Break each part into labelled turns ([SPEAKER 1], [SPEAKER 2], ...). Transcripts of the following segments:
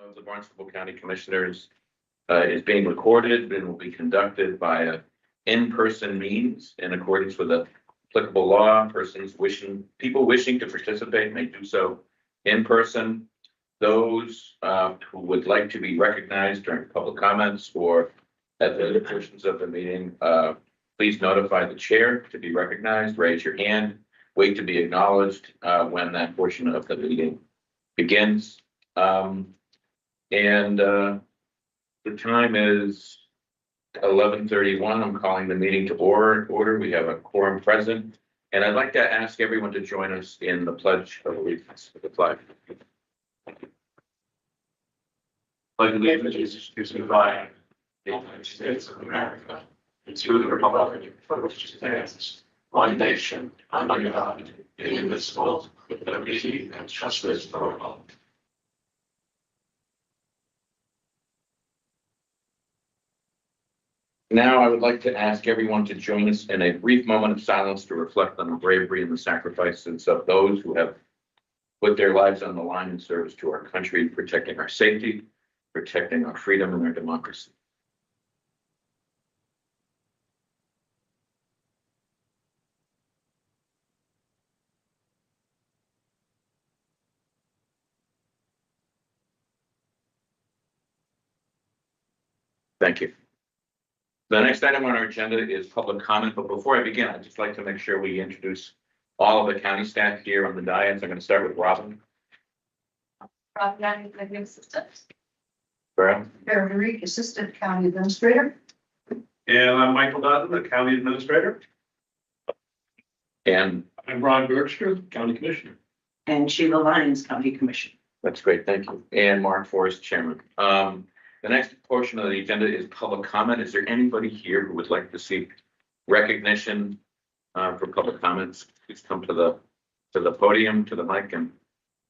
[SPEAKER 1] of the Barnstable County Commissioners is being recorded and will be conducted by in-person means in accordance with the applicable law. People wishing to participate may do so in person. Those who would like to be recognized during public comments or at the other portions of the meeting, please notify the chair to be recognized, raise your hand, wait to be acknowledged when that portion of the meeting begins. The time is 11:31. I'm calling the meeting to order. We have a quorum present, and I'd like to ask everyone to join us in the Pledge of Allegiance with the flag.
[SPEAKER 2] Pledge allegiance to the flag of the United States of America and to the republic for which it stands, one nation under God, indivisible, with liberty and justice for all.
[SPEAKER 1] Now, I would like to ask everyone to join us in a brief moment of silence to reflect on the bravery and the sacrifices of those who have put their lives on the line in service to our country, protecting our safety, protecting our freedom and our democracy. Thank you. The next item on our agenda is public comment, but before I begin, I'd just like to make sure we introduce all of the county staff here on the dais. I'm going to start with Robin.
[SPEAKER 3] Robin, Executive Assistant.
[SPEAKER 1] Farrell.
[SPEAKER 3] Karen Marie, Assistant County Administrator.
[SPEAKER 2] And I'm Michael Dutton, the county administrator.
[SPEAKER 1] And
[SPEAKER 2] I'm Ron Bergster, county commissioner.
[SPEAKER 3] And Sheila Lyons, County Commissioner.
[SPEAKER 1] that's great, thank you. And Mark Forrest, Chairman. The next portion of the agenda is public comment. Is there anybody here who would like to seek recognition for public comments? Please come to the podium, to the mic, and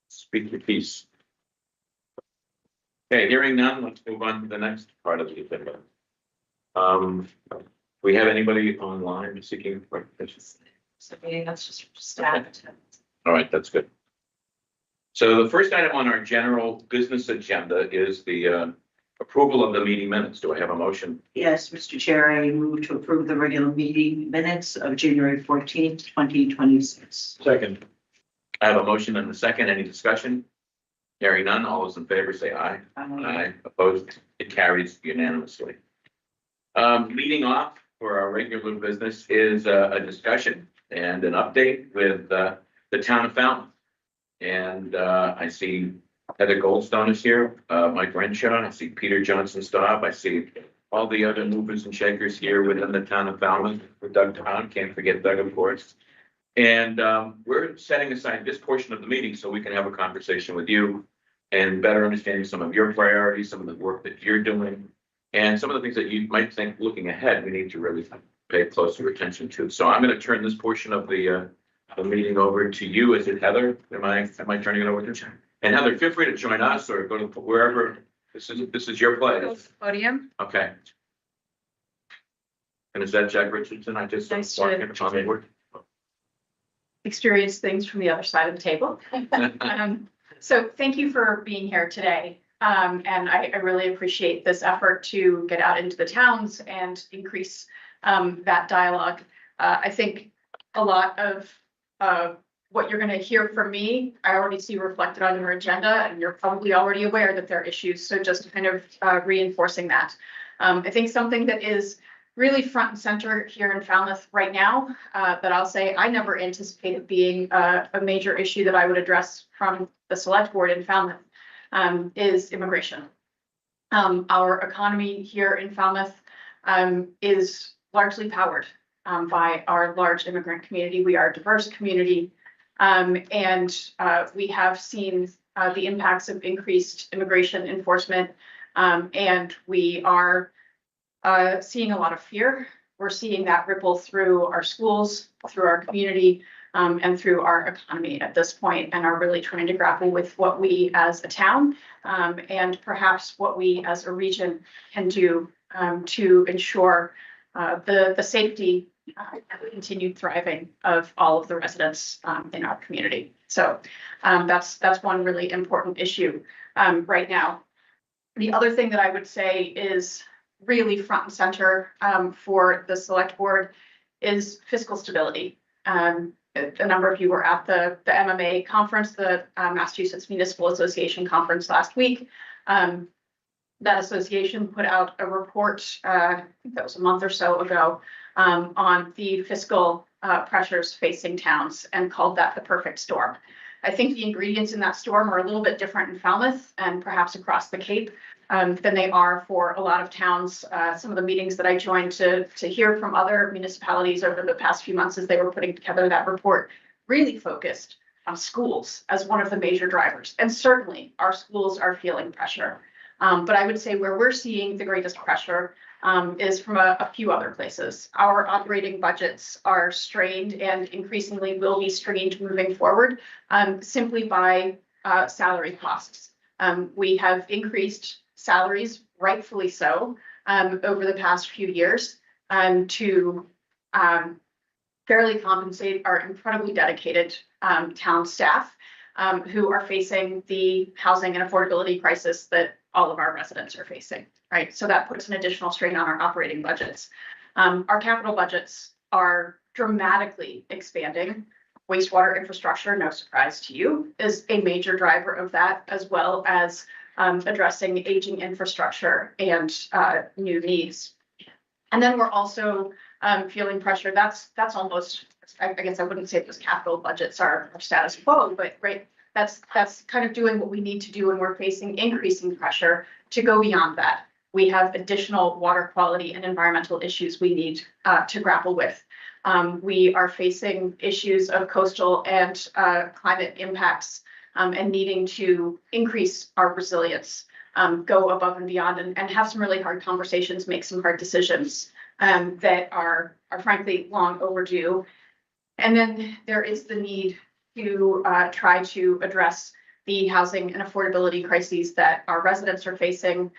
[SPEAKER 1] speak your piece. Okay, hearing none, let's move on to the next part of the agenda. We have anybody online seeking recognition?
[SPEAKER 3] So that's just staff.
[SPEAKER 1] All right, that's good. So the first item on our general business agenda is the approval of the meeting minutes. Do I have a motion?
[SPEAKER 3] Yes, Mr. Chair, I move to approve the regular meeting minutes of January 14th, 2026.
[SPEAKER 2] Second.
[SPEAKER 1] I have a motion and a second. Any discussion? Hearing none, all those in favor say aye. Aye. Opposed? It carries unanimously. Leading off for our regular business is a discussion and an update with the town of Falmouth. And I see Heather Goldstone is here, Mike Renshaw, I see Peter Johnson Staub, I see all the other movers and shakers here within the town of Falmouth. For Doug Town, can't forget Doug, of course. And we're setting aside this portion of the meeting so we can have a conversation with you and better understanding some of your priorities, some of the work that you're doing, and some of the things that you might think looking ahead, we need to really pay closer attention to. So I'm going to turn this portion of the meeting over to you. Is it Heather? Am I turning it over to you? And Heather, feel free to join us or go to wherever. This is your place.
[SPEAKER 4] Podium.
[SPEAKER 1] Okay. And is that Jack Richardson? I just
[SPEAKER 4] Nice
[SPEAKER 1] walked
[SPEAKER 4] to
[SPEAKER 1] in on the board.
[SPEAKER 4] Experience things from the other side of the table. So thank you for being here today. And I really appreciate this effort to get out into the towns and increase that dialogue. I think a lot of what you're going to hear from me, I already see reflected on your agenda, and you're probably already aware that there are issues. So just kind of reinforcing that. I think something that is really front and center here in Falmouth right now, that I'll say I never anticipated being a major issue that I would address from the select board in Falmouth, is immigration. Our economy here in Falmouth is largely powered by our large immigrant community. We are a diverse community, and we have seen the impacts of increased immigration enforcement, and we are seeing a lot of fear. We're seeing that ripple through our schools, through our community, and through our economy at this point, and are really trying to grapple with what we as a town, and perhaps what we as a region can do to ensure the safety and the continued thriving of all of the residents in our community. So that's one really important issue right now. The other thing that I would say is really front and center for the select board is fiscal stability. A number of you were at the MMA conference, the Massachusetts Municipal Association conference last week. That association put out a report, I think that was a month or so ago, on the fiscal pressures facing towns and called that the perfect storm. I think the ingredients in that storm are a little bit different in Falmouth and perhaps across the Cape than they are for a lot of towns. Some of the meetings that I joined to hear from other municipalities over the past few months as they were putting together that report really focused on schools as one of the major drivers. And certainly our schools are feeling pressure. But I would say where we're seeing the greatest pressure is from a few other places. Our operating budgets are strained and increasingly will be strained moving forward simply by salary costs. We have increased salaries, rightfully so, over the past few years to fairly compensate our incredibly dedicated town staff who are facing the housing and affordability crisis that all of our residents are facing, right? So that puts an additional strain on our operating budgets. Our capital budgets are dramatically expanding. Wastewater infrastructure, no surprise to you, is a major driver of that, as well as addressing aging infrastructure and new needs. And then we're also feeling pressure. That's almost, I guess I wouldn't say those capital budgets are status quo, but right, that's kind of doing what we need to do when we're facing increasing pressure to go beyond that. We have additional water quality and environmental issues we need to grapple with. We are facing issues of coastal and climate impacts and needing to increase our resilience, go above and beyond and have some really hard conversations, make some hard decisions that are frankly long overdue. And then there is the need to try to address the housing and affordability crises that our residents are facing.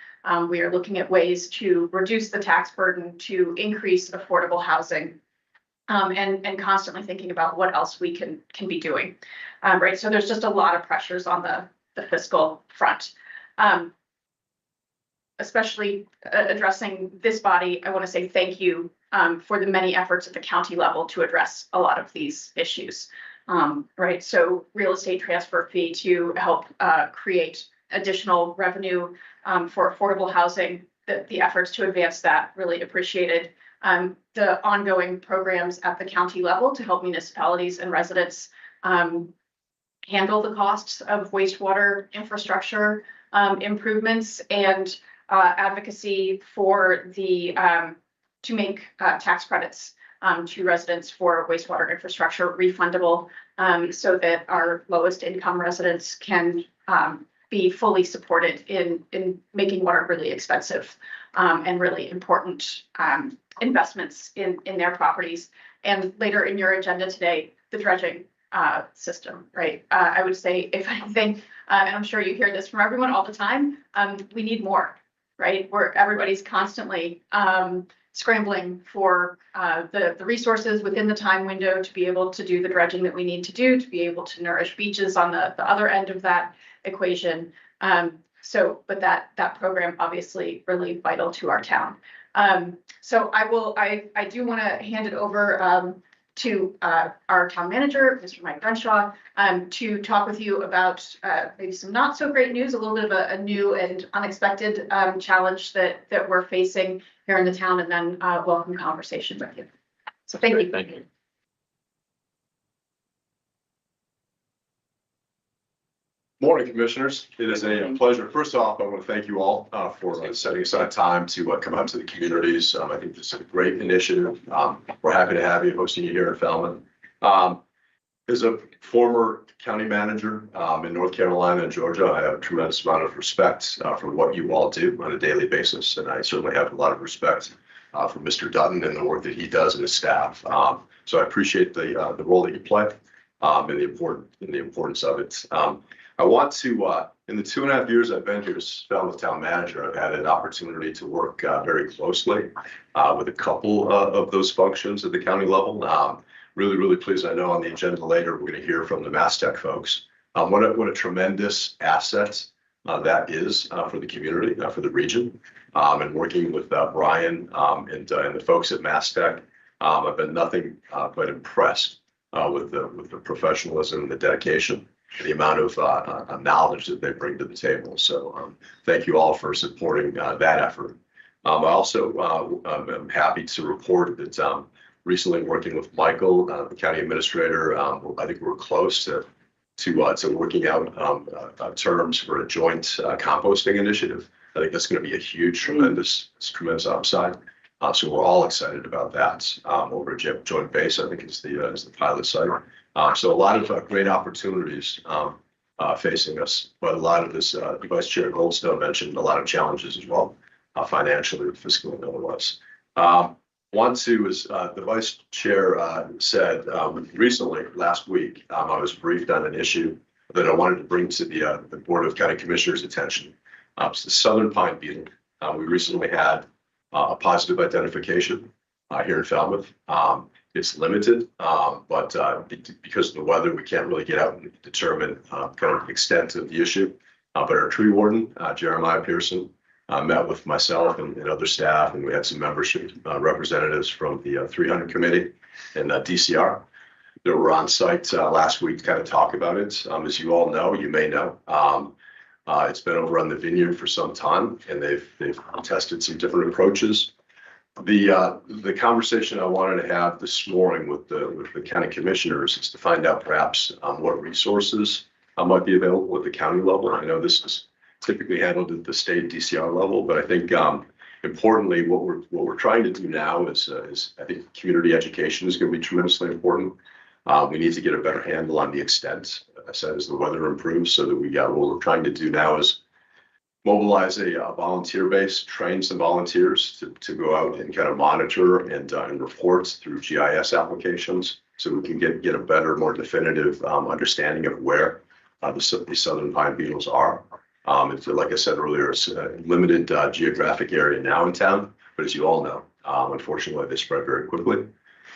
[SPEAKER 4] We are looking at ways to reduce the tax burden, to increase affordable housing, and constantly thinking about what else we can be doing. Right, so there's just a lot of pressures on the fiscal front. Especially addressing this body, I want to say thank you for the many efforts at the county level to address a lot of these issues. Right, so real estate transfer fee to help create additional revenue for affordable housing, the efforts to advance that, really appreciated. The ongoing programs at the county level to help municipalities and residents handle the costs of wastewater infrastructure improvements and advocacy for the to make tax credits to residents for wastewater infrastructure refundable so that our lowest income residents can be fully supported in making water really expensive and really important investments in their properties. And later in your agenda today, the dredging system, right? I would say, if anything, and I'm sure you hear this from everyone all the time, we need more, right? Where everybody's constantly scrambling for the resources within the time window to be able to do the dredging that we need to do, to be able to nourish beaches on the other end of that equation. But that program obviously really vital to our town. So I do want to hand it over to our town manager, Mr. Mike Renshaw, to talk with you about maybe some not so great news, a little bit of a new and unexpected challenge that we're facing here in the town, and then welcome conversation with you. So thank you.
[SPEAKER 1] Thank you.
[SPEAKER 2] Morning, commissioners. It is a pleasure. First off, I want to thank you all for setting aside time to come out to the communities. I think this is a great initiative. We're happy to have you, hosting you here in Falmouth. As a former county manager in North Carolina and Georgia, I have a tremendous amount of respect for what you all do on a daily basis. And I certainly have a lot of respect for Mr. Dutton and the work that he does and his staff. So I appreciate the role that you play and the importance of it. I want to, in the 2.5 years I've been here as Falmouth Town Manager, I've had an opportunity to work very closely with a couple of those functions at the county level. Really pleased. I know on the agenda later, we're going to hear from the Mastech folks. What a tremendous asset that is for the community, for the region. And working with Brian and the folks at MassTech, I've been nothing but impressed with the professionalism and the dedication, and the amount of knowledge that they bring to the table. So thank you all for supporting that effort. I also am happy to report that recently working with Michael, the county administrator, I think we're close to working out terms for a joint composting initiative. I think that's going to be a huge, tremendous upside. So we're all excited about that over at Joint Base. I think it's the pilot site. So a lot of great opportunities facing us, but a lot of this, Vice Chair Goldstone mentioned a lot of challenges as well, financially, fiscally, and otherwise. One, too, is the Vice Chair said recently, last week, I was briefed on an issue that I wanted to bring to the Board of County Commissioners' attention. It's the southern pine beetle. We recently had a positive identification here in Falmouth. It's limited, but because of the weather, we can't really get out and determine kind of the extent of the issue. But our tree warden, Jeremiah Pearson, met with myself and other staff, and we had some membership representatives from the 300 committee and DCR that were on site last week to kind of talk about it. As you all know, you may know, it's been over on the vineyard for some time, and they've tested some different approaches. The conversation I wanted to have this morning with the county commissioners is to find out perhaps what resources might be available at the county level. I know this is typically handled at the state DCR level, but I think importantly, what we're trying to do now is I think community education is going to be tremendously important. We need to get a better handle on the extent, I said, as the weather improves, so that what we're trying to do now is mobilize a volunteer base, train some volunteers to go out and kind of monitor and report through GIS applications, so we can get a better, more definitive understanding of where the southern pine beetles are. It's, like I said earlier, it's a limited geographic area now in town, but as you all know, unfortunately, they spread very quickly.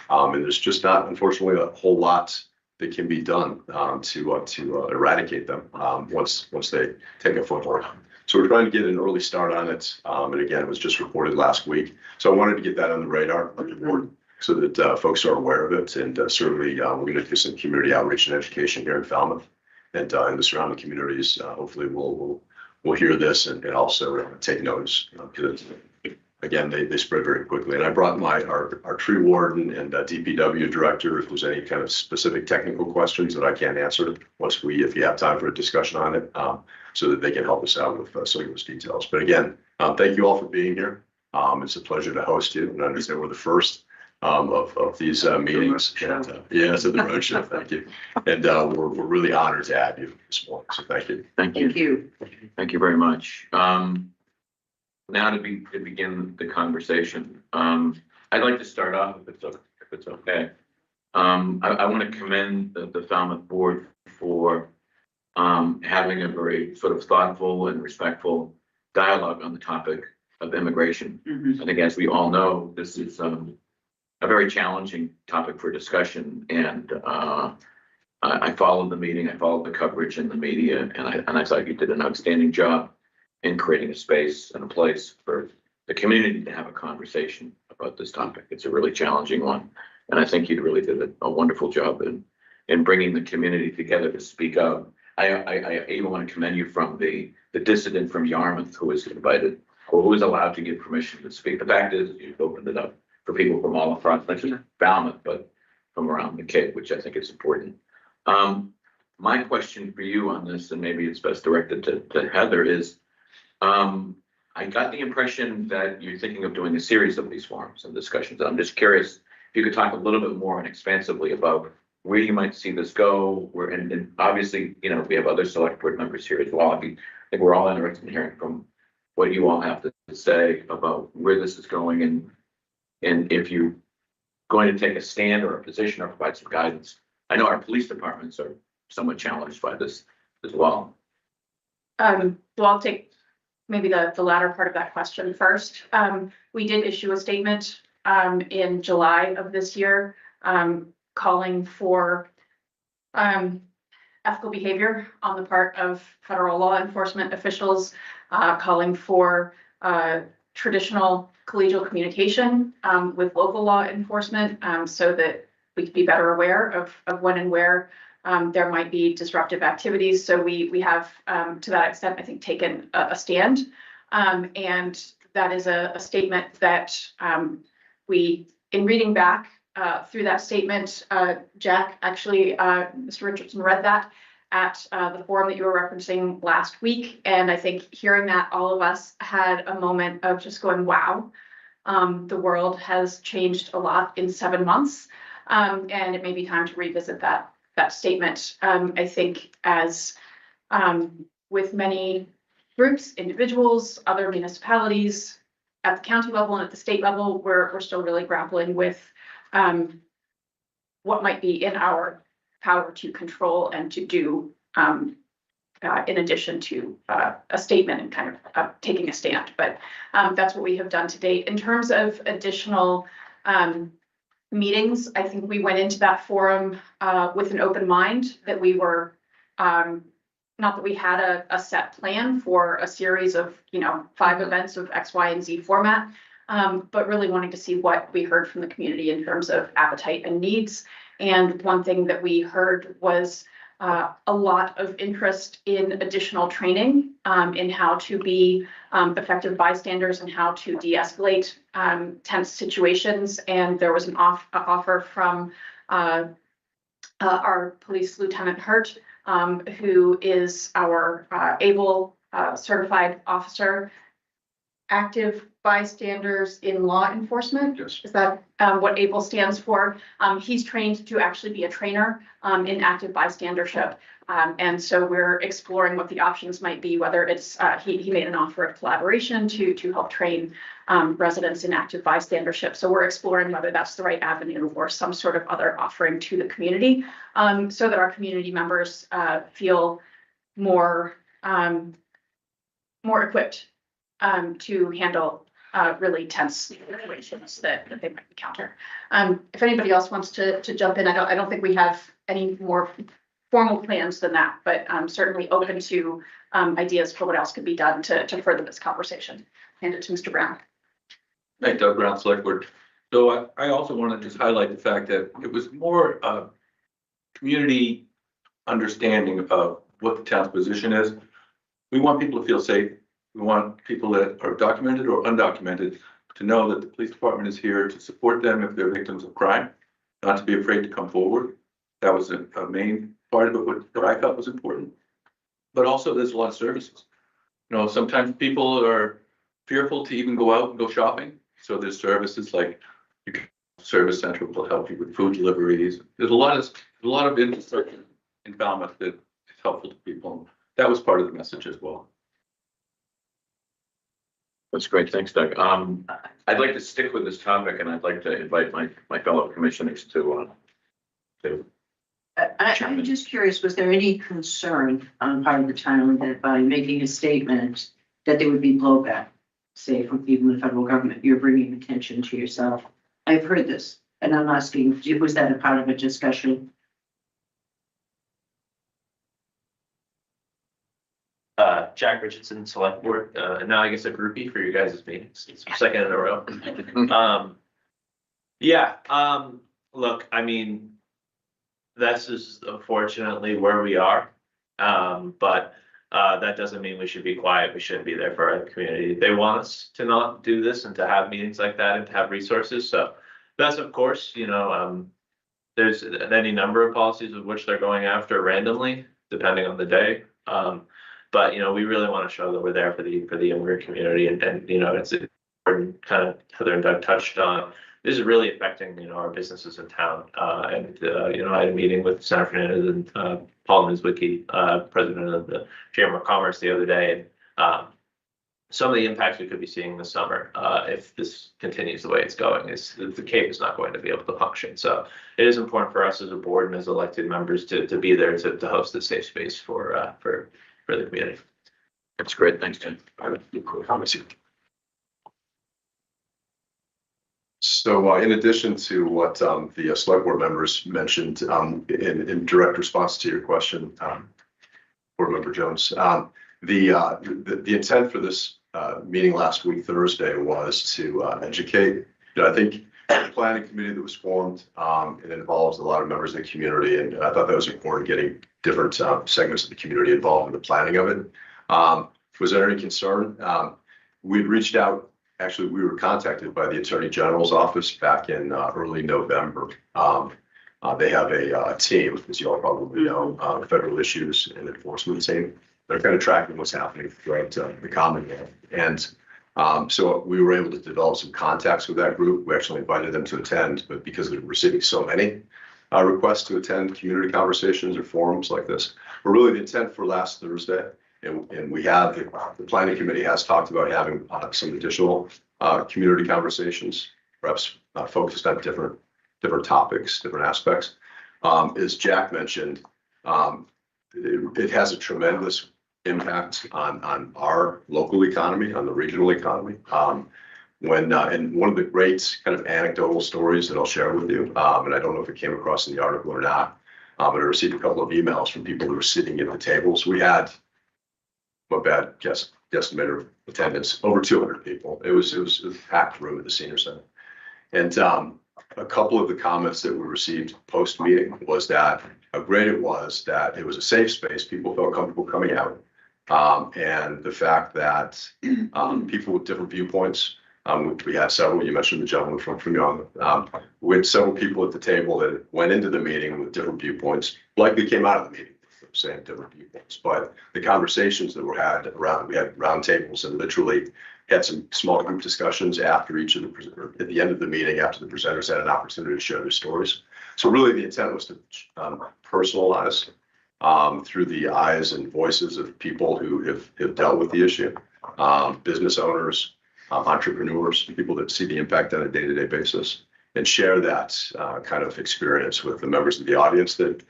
[SPEAKER 2] And there's just not, unfortunately, a whole lot that can be done to eradicate them once they take a foothold. So we're trying to get an early start on it. And again, it was just reported last week. So I wanted to get that on the radar of the board so that folks are aware of it. And certainly we're going to do some community outreach and education here in Falmouth and in the surrounding communities. Hopefully we'll hear this and also take notice, because again, they spread very quickly. And I brought our tree warden and DPW director if there's any kind of specific technical questions that I can't answer if you have time for a discussion on it, so that they can help us out with some of those details. But again, thank you all for being here. It's a pleasure to host you, and I understand we're the first of these meetings. And, so the roadshow, thank you. And we're really honored to have you this morning, so thank you.
[SPEAKER 1] Thank you.
[SPEAKER 3] Thank you.
[SPEAKER 1] Thank you very much. Now to begin the conversation, I'd like to start off, if it's okay. I want to commend the Falmouth board for having a very sort of thoughtful and respectful dialogue on the topic of immigration.
[SPEAKER 3] Mhm.
[SPEAKER 1] I think, as we all know, this is a very challenging topic for discussion, and I followed the meeting, I followed the coverage in the media, and I thought you did an outstanding job in creating a space and a place for the community to have a conversation about this topic. It's a really challenging one, and I think you really did a wonderful job in bringing the community together to speak up. I even want to commend you from the dissident from Yarmouth who was invited, or who was allowed to give permission to speak. The fact is, you've opened it up for people from all across, not just Falmouth, but from around the Cape, which I think is important. My question for you on this, and maybe it's best directed to Heather, is I got the impression that you're thinking of doing a series of these forums and discussions. I'm just curious if you could talk a little bit more and expansively about where you might see this go. And obviously, we have other select board members here as well. I think we're all interested in hearing from what you all have to say about where this is going, and if you're going to take a stand or a position or provide some guidance. I know our police departments are somewhat challenged by this as well.
[SPEAKER 4] Well, I'll take maybe the latter part of that question first. We did issue a statement in July of this year calling for ethical behavior on the part of federal law enforcement officials, calling for traditional collegial communication with local law enforcement so that we can be better aware of when and where there might be disruptive activities. So we have, to that extent, I think, taken a stand. And that is a statement that we, in reading back through that statement, Jack, actually, Mr. Richardson read that at the forum that you were referencing last week. And I think hearing that, all of us had a moment of just going, wow, the world has changed a lot in 7 months. And it may be time to revisit that statement. I think as with many groups, individuals, other municipalities at the county level and at the state level, we're still really grappling with what might be in our power to control and to do in addition to a statement and kind of taking a stand. But that's what we have done to date. In terms of additional meetings, I think we went into that forum with an open mind, that we were not that we had a set plan for a series of 5 events of X, Y, and Z format, but really wanting to see what we heard from the community in terms of appetite and needs. And one thing that we heard was a lot of interest in additional training in how to be effective bystanders and how to de-escalate tense situations. And there was an offer from our police lieutenant Hurt, who is our ABLE certified officer, active bystanders in law enforcement.
[SPEAKER 2] Yes.
[SPEAKER 4] Is that what ABLE stands for? He's trained to actually be a trainer in active bystandership. And so we're exploring what the options might be, whether it's, he made an offer of collaboration to help train residents in active bystandership. So we're exploring whether that's the right avenue or some sort of other offering to the community, so that our community members feel more equipped to handle really tense situations that they might encounter. If anybody else wants to jump in, I don't think we have any more formal plans than that, but I'm certainly open to ideas for what else could be done to further this conversation. Hand it to Mr. Brown.
[SPEAKER 5] Hey, Doug Brown, Select Board. So I also want to just highlight the fact that it was more community understanding of what the town's position is. We want people to feel safe. We want people that are documented or undocumented to know that the police department is here to support them if they're victims of crime, not to be afraid to come forward. That was a main part of it, what I felt was important. But also there's a lot of services. Sometimes people are fearful to even go out and go shopping. So there's services like Service Central will help you with food deliveries. There's a lot of infrastructure in Falmouth that is helpful to people. That was part of the message as well.
[SPEAKER 1] That's great. Thanks, Doug. I'd like to stick with this topic, and I'd like to invite my fellow commissioners to
[SPEAKER 3] I'm just curious, was there any concern on part of the town that by making a statement that there would be blowback, say from people in the federal government? You're bringing attention to yourself. I've heard this, and I'm asking, was that a part of a discussion?
[SPEAKER 2] Jack Richardson, Select Board, and now I guess a groupie for you guys' meetings. It's the second in a row. Look, I mean, this is unfortunately where we are. But that doesn't mean we should be quiet. We should be there for our community. They want us to not do this and to have meetings like that and to have resources. So that's, of course, there's any number of policies of which they're going after randomly, depending on the day. But we really want to show that we're there for the younger community, and it's important, kind of Heather and Doug touched on. This is really affecting our businesses in town. I had a meeting with Senator Fernandez and Paul Nizwicki, president of the Chamber of Commerce, the other day. And some of the impacts we could be seeing this summer, if this continues the way it's going, is the Cape is not going to be able to function. So it is important for us as a board and as elected members to be there to host a safe space for the community.
[SPEAKER 1] That's great. Thanks, Jen.
[SPEAKER 6] So in addition to what the select board members mentioned in direct response to your question, Board Member Jones, the intent for this meeting last week, Thursday, was to educate. I think the planning committee that was formed, it involves a lot of members of the community, and I thought that was important, getting different segments of the community involved in the planning of it. Was there any concern? We'd reached out. Actually, we were contacted by the Attorney General's office back in early November. They have a team, as you all probably know, federal issues and enforcement team. They're kind of tracking what's happening throughout the Commonwealth. And so we were able to develop some contacts with that group. We actually invited them to attend, but because they're receiving so many requests to attend community conversations or forums like this, but really the intent for last Thursday, and we have, the planning committee has talked about having some additional community conversations, perhaps focused on different topics, different aspects. As Jack mentioned, it has a tremendous impact on our local economy, on the regional economy. And one of the great kind of anecdotal stories that I'll share with you, and I don't know if it came across in the article or not, but I received a couple of emails from people who were sitting at the tables. We had, guesstimate of attendance, over 200 people. It was a packed room at the senior center. And a couple of the comments that we received post meeting was that how great it was that it was a safe space. People felt comfortable coming out. And the fact that people with different viewpoints, we had several, you mentioned the gentleman from Young, we had several people at the table that went into the meeting with different viewpoints, likely came out of the meeting with the same different viewpoints. But the conversations that were had around, we had round tables and literally had some small group discussions after each of the, at the end of the meeting, after the presenters had an opportunity to share their stories. So really the intent was to personalize through the eyes and voices of people who have dealt with the issue, business owners, entrepreneurs, people that see the impact on a day-to-day basis, and share that kind of experience with the members of the audience that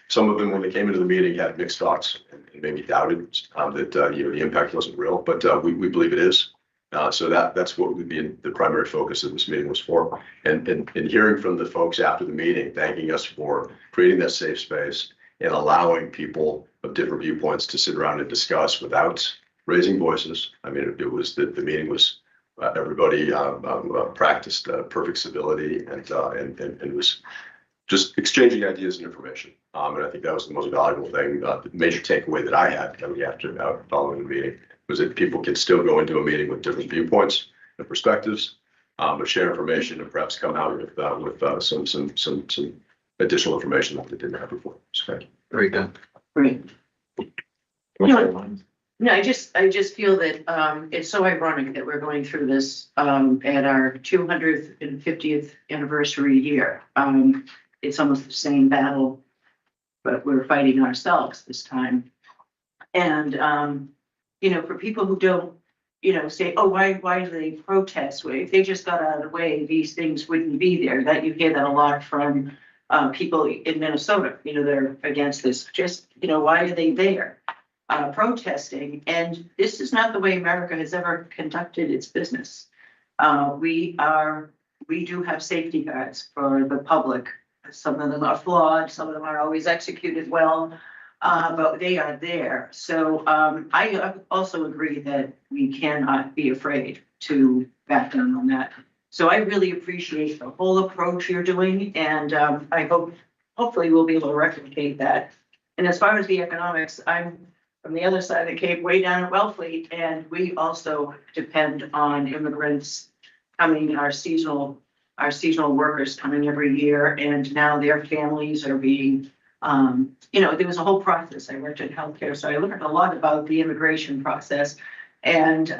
[SPEAKER 6] some of them, when they came into the meeting, had mixed thoughts and maybe doubted that the impact wasn't real, but we believe it is. So that's what would be the primary focus of this meeting was for. And hearing from the folks after the meeting, thanking us for creating that safe space and allowing people of different viewpoints to sit around and discuss without raising voices. I mean, it was the meeting was everybody practiced perfect civility and was just exchanging ideas and information. And I think that was the most valuable thing. The major takeaway that I had coming after following the meeting was that people can still go into a meeting with different viewpoints and perspectives, but share information and perhaps come out with some additional information that they didn't have before. So,
[SPEAKER 1] Very good.
[SPEAKER 3] Great.
[SPEAKER 1] Commissioner Lyons?
[SPEAKER 3] No, I just feel that it's so ironic that we're going through this at our 250th anniversary year. It's almost the same battle, but we're fighting ourselves this time. And for people who don't, say, oh, why do they protest? If they just got out of the way, these things wouldn't be there. That you hear that a lot from people in Minnesota. They're against this. Just why are they there? Protesting, and this is not the way America has ever conducted its business. We do have safety guards for the public. Some of them are flawed, some of them are always executed well, but they are there. So I also agree that we cannot be afraid to back down on that. So I really appreciate the whole approach you're doing, and I hopefully we'll be able to replicate that. And as far as the economics, I'm from the other side of the Cape, way down at Wellfleet, and we also depend on immigrants coming, our seasonal workers coming every year, and now their families are being, there was a whole process. I worked in healthcare, so I learned a lot about the immigration process, and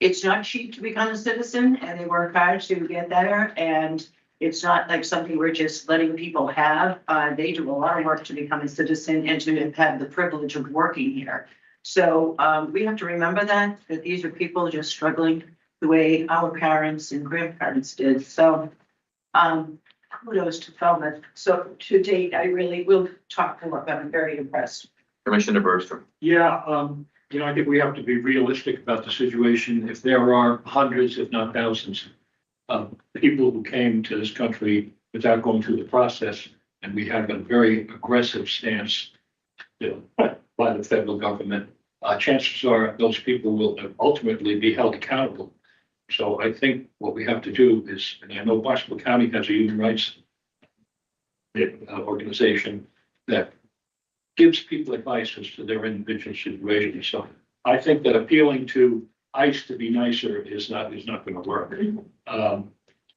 [SPEAKER 3] it's not cheap to become a citizen, and they work hard to get there, and it's not like something we're just letting people have. They do a lot of work to become a citizen and to have the privilege of working here. So we have to remember that these are people just struggling the way our parents and grandparents did. So kudos to Falmouth. So to date, I really will talk more, but I'm very impressed.
[SPEAKER 1] Commissioner Bergstrom?
[SPEAKER 2] Yeah, I think we have to be realistic about the situation. If there are hundreds, if not thousands, people who came to this country without going through the process, and we have a very aggressive stance, by the federal government. Chances are those people will ultimately be held accountable. So I think what we have to do is, and I know Barnstable County has a human rights organization that gives people advice as to their individual situation. So I think that appealing to ICE to be nicer is not going to work.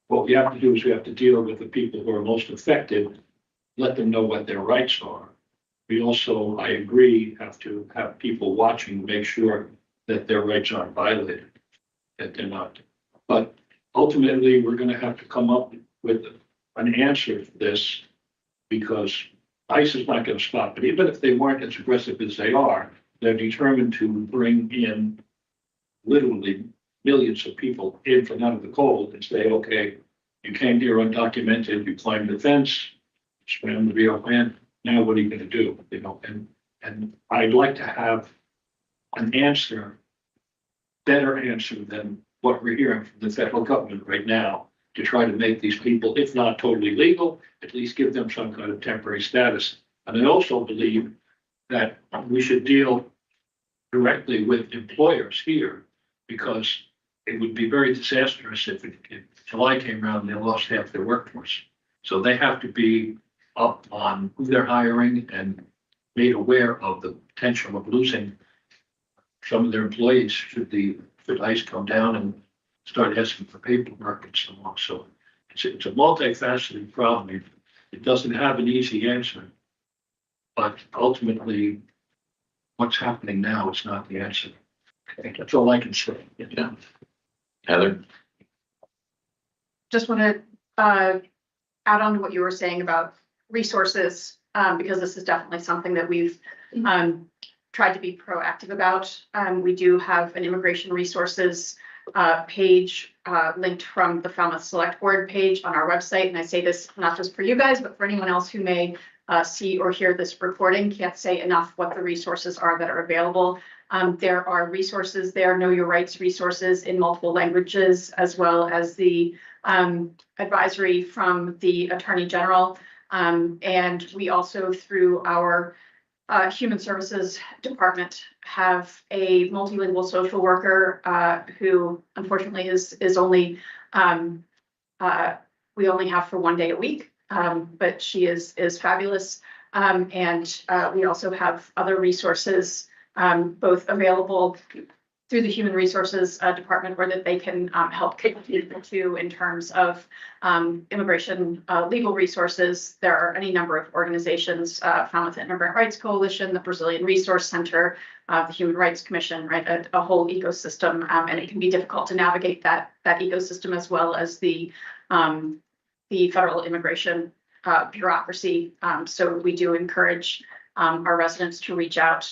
[SPEAKER 2] What we have to do is we have to deal with the people who are most affected, let them know what their rights are. We also, I agree, have to have people watching, make sure that their rights aren't violated, that they're not. But ultimately, we're going to have to come up with an answer for this, because ICE is not going to stop it. Even if they weren't as aggressive as they are, they're determined to bring in literally millions of people in from out of the cold and say, okay, you came here undocumented, you climbed the fence, swam the Rio Grande, now what are you going to do? You know, and I'd like to have an answer, better answer than what we're hearing from the federal government right now, to try to make these people, if not totally legal, at least give them some kind of temporary status. And I also believe that we should deal directly with employers here, because it would be very disastrous if July came around and they lost half their workforce. So they have to be up on who they're hiring and made aware of the potential of losing some of their employees should ICE come down and start asking for paperwork and so on. So it's a multifaceted problem. It doesn't have an easy answer, but ultimately what's happening now is not the answer. Okay, that's all I can say.
[SPEAKER 1] Yeah. Heather?
[SPEAKER 4] Just want to add on to what you were saying about resources, because this is definitely something that we've tried to be proactive about. We do have an immigration resources page linked from the Falmouth Select Board page on our website. And I say this not just for you guys, but for anyone else who may see or hear this recording. Can't say enough what the resources are that are available. There are resources there, Know Your Rights resources in multiple languages, as well as the advisory from the Attorney General. And we also, through our Human Services Department, have a multilingual social worker who unfortunately is only, we only have for 1 day a week, but she is fabulous. And we also have other resources both available through the Human Resources Department, where that they can help people to in terms of immigration legal resources. There are any number of organizations, Falmouth Immigrant Rights Coalition, the Brazilian Resource Center, the Human Rights Commission, right? A whole ecosystem, and it can be difficult to navigate that ecosystem, as well as the federal immigration bureaucracy. So we do encourage our residents to reach out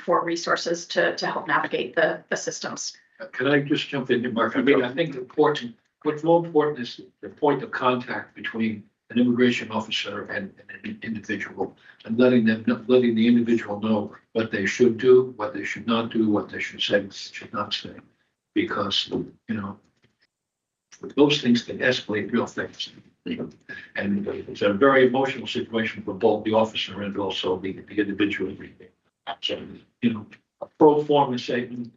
[SPEAKER 4] for resources to help navigate the systems.
[SPEAKER 2] Can I just jump in here, Mark? I mean, I think what's more important is the point of contact between an immigration officer and an individual, and letting the individual know what they should do, what they should not do, what they should say, should not say. Because, you know, those things can escalate real things. And it's a very emotional situation for both the officer and also the individual. So, you know, a pro forma saying,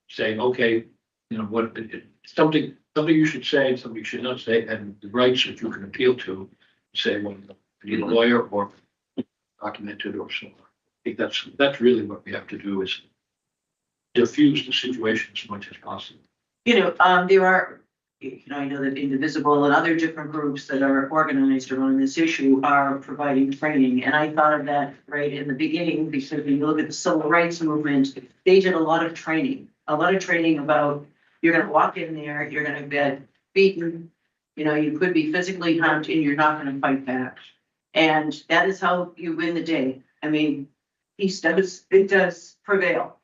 [SPEAKER 2] saying, okay, you know, what something you should say and something you should not say, and the rights that you can appeal to, say, well, you need a lawyer or documented or so. I think that's really what we have to do, is diffuse the situation as much as possible.
[SPEAKER 3] There are, I know that Indivisible and other different groups that are organized around this issue are providing training. And I thought of that right in the beginning, because when you look at the civil rights movement, they did a lot of training about, you're going to walk in there, you're going to get beaten, you could be physically harmed, and you're not going to fight back. And that is how you win the day. I mean, it does prevail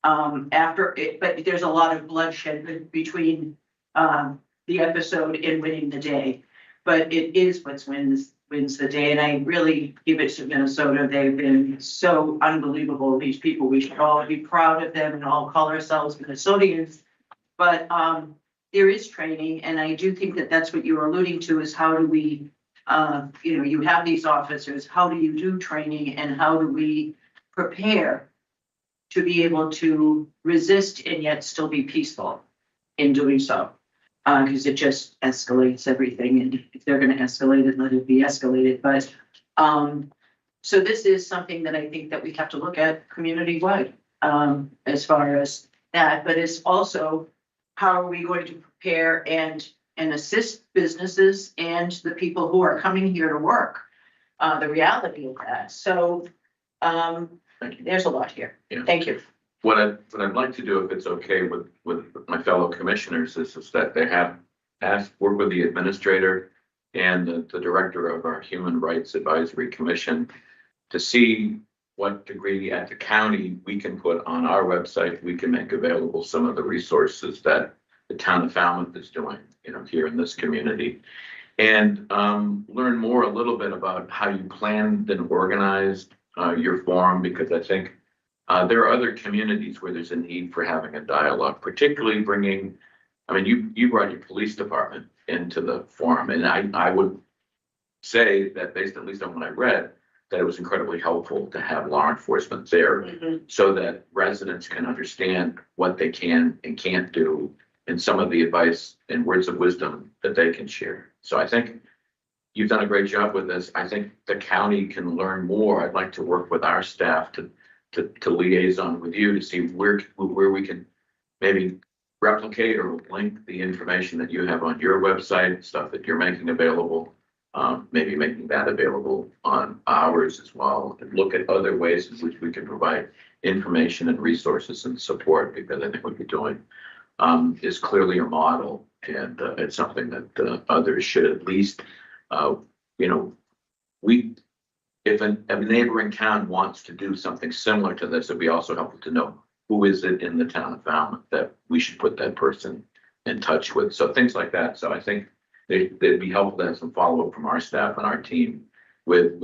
[SPEAKER 3] after it, but there's a lot of bloodshed between the episode in winning the day, but it is what wins the day. And I really give it to Minnesota. They've been so unbelievable. These people, we should all be proud of them and all call ourselves Minnesotans. But there is training, and I do think that that's what you're alluding to, is how do we, you know, you have these officers, how do you do training, and how do we prepare to be able to resist and yet still be peaceful in doing so? Because it just escalates everything, and if they're gonna escalate it, let it be escalated, but, so this is something that I think that we have to look at community-wide, as far as that, but it's also, how are we going to prepare and assist businesses and the people who are coming here to work? The reality of that, so,
[SPEAKER 1] Thank you.
[SPEAKER 3] there's a lot here.
[SPEAKER 1] Yeah.
[SPEAKER 3] Thank you.
[SPEAKER 1] What I'd like to do, if it's okay with my fellow commissioners, is that they have work with the administrator and the director of our Human Rights Advisory Commission to see what degree at the county we can put on our website. We can make available some of the resources that the town of Falmouth is doing, you know, here in this community. And learn more a little bit about how you planned and organized your forum, because I think there are other communities where there's a need for having a dialogue, particularly bringing, I mean, you brought your police department into the forum, and I would say that based at least on what I read, that it was incredibly helpful to have law enforcement there so that residents can understand what they can and can't do and some of the advice and words of wisdom that they can share. So I think you've done a great job with this. I think the county can learn more. I'd like to work with our staff to liaison with you to see where we can maybe replicate or link the information that you have on your website, stuff that you're making available, maybe making that available on ours as well, and look at other ways in which we can provide information and resources and support, because I think what you're doing is clearly a model, and it's something that others should at least, you know, if a neighboring town wants to do something similar to this, it'd be also helpful to know who is it in the town of Falmouth that we should put that person in touch with. So things like that. So I think they'd be helpful to have some follow-up from our staff and our team with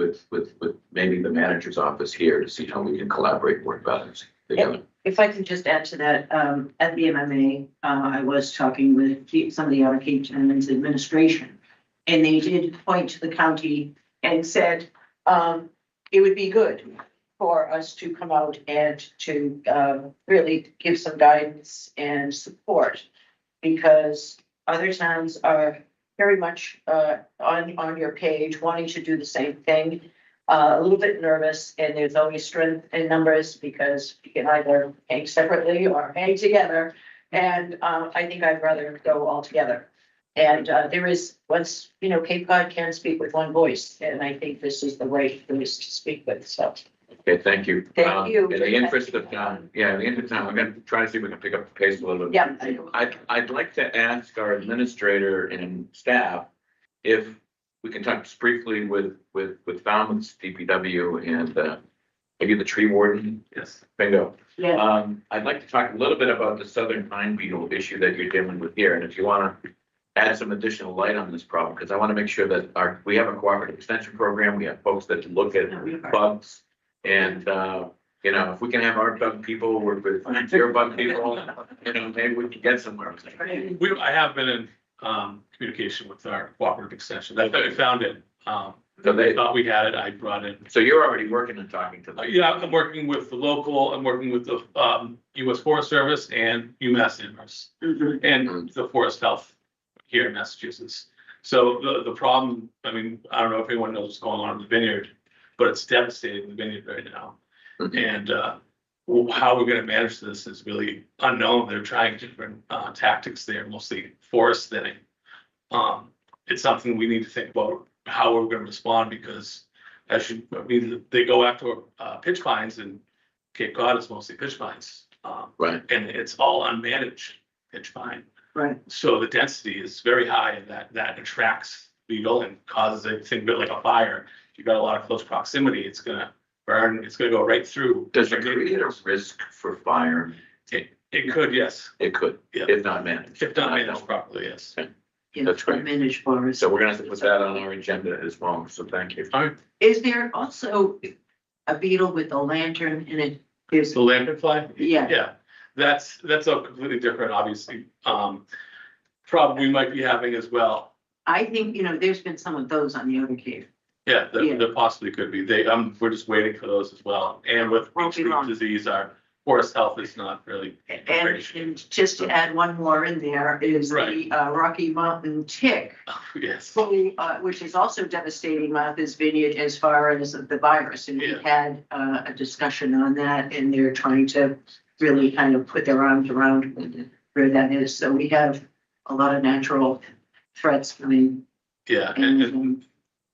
[SPEAKER 1] maybe the manager's office here to see how we can collaborate and work better together.
[SPEAKER 3] If I could just add to that, at the MMA, I was talking with some of the Cape Town's administration, and they did point to the county and said, it would be good for us to come out and to really give some guidance and support, because other towns are very much on your page, wanting to do the same thing, a little bit nervous, and there's always strength in numbers, because you can either hang separately or hang together. And I think I'd rather go all together. And there is, once, you know, Cape Cod can speak with one voice, and I think this is the right voice to speak with, so.
[SPEAKER 1] Okay, thank you.
[SPEAKER 3] Thank you.
[SPEAKER 1] In the interest of time, in the interest of time, we're gonna try to see if we can pick up the pace a little bit.
[SPEAKER 3] Yeah.
[SPEAKER 1] I'd like to ask our administrator and staff if we can talk just briefly with Falmouth's DPW and maybe the tree warden.
[SPEAKER 5] Yes.
[SPEAKER 1] Bingo.
[SPEAKER 3] Yeah,
[SPEAKER 1] I'd like to talk a little bit about the southern pine beetle issue that you're dealing with here, and if you wanna add some additional light on this problem, because I want to make sure that we have a cooperative extension program, we have folks that look at bugs. And, you know, if we can have our bug people work with your bug people, you know, maybe we can get somewhere.
[SPEAKER 2] I have been in communication with our cooperative extension. I found it.
[SPEAKER 1] So they
[SPEAKER 2] Thought we had it. I brought it.
[SPEAKER 1] So you're already working and talking to them.
[SPEAKER 2] Yeah, I'm working with the local, I'm working with the US Forest Service and UMass Amherst and the Forest Health here in Massachusetts. So the problem, I mean, I don't know if anyone knows what's going on in the vineyard, but it's devastating the vineyard right now. And how we're gonna manage this is really unknown. They're trying different tactics there, mostly forest thinning. It's something we need to think about how we're gonna respond, because they go after pitch pines, and Cape Cod is mostly pitch pines.
[SPEAKER 1] Right.
[SPEAKER 2] And it's all unmanaged pitch pine.
[SPEAKER 3] right.
[SPEAKER 2] So the density is very high, and that attracts beetle and causes a thing a bit like a fire. If you've got a lot of close proximity, it's gonna burn, it's gonna go right through.
[SPEAKER 1] Does it create a risk for fire?
[SPEAKER 2] It could, yes,
[SPEAKER 1] It could,
[SPEAKER 2] Yeah.
[SPEAKER 1] if not managed.
[SPEAKER 2] if not managed properly, yes.
[SPEAKER 3] Yeah,
[SPEAKER 1] That's great.
[SPEAKER 3] managed forest.
[SPEAKER 1] So we're gonna have to put that on our agenda as well, so thank you.
[SPEAKER 2] All right,
[SPEAKER 3] Is there also a beetle with a lantern in it? Is,
[SPEAKER 2] the lanternfly?
[SPEAKER 3] yeah,
[SPEAKER 2] Yeah, that's a completely different, obviously. problem we might be having as well.
[SPEAKER 3] I think, there's been some of those on the other cave.
[SPEAKER 2] Yeah,
[SPEAKER 3] Yeah.
[SPEAKER 2] there possibly could be. We're just waiting for those as well. And with
[SPEAKER 3] Won't be long.
[SPEAKER 2] disease, our forest health is not really.
[SPEAKER 3] And just to add one more in there is the Rocky Mountain tick,
[SPEAKER 2] Yes.
[SPEAKER 3] which is also devastating Martha's Vineyard as far as the virus. And we
[SPEAKER 2] Yeah.
[SPEAKER 3] had a discussion on that, and they're trying to really kind of put their arms around where that is. So we have a lot of natural threats coming.
[SPEAKER 2] Yeah,
[SPEAKER 3] And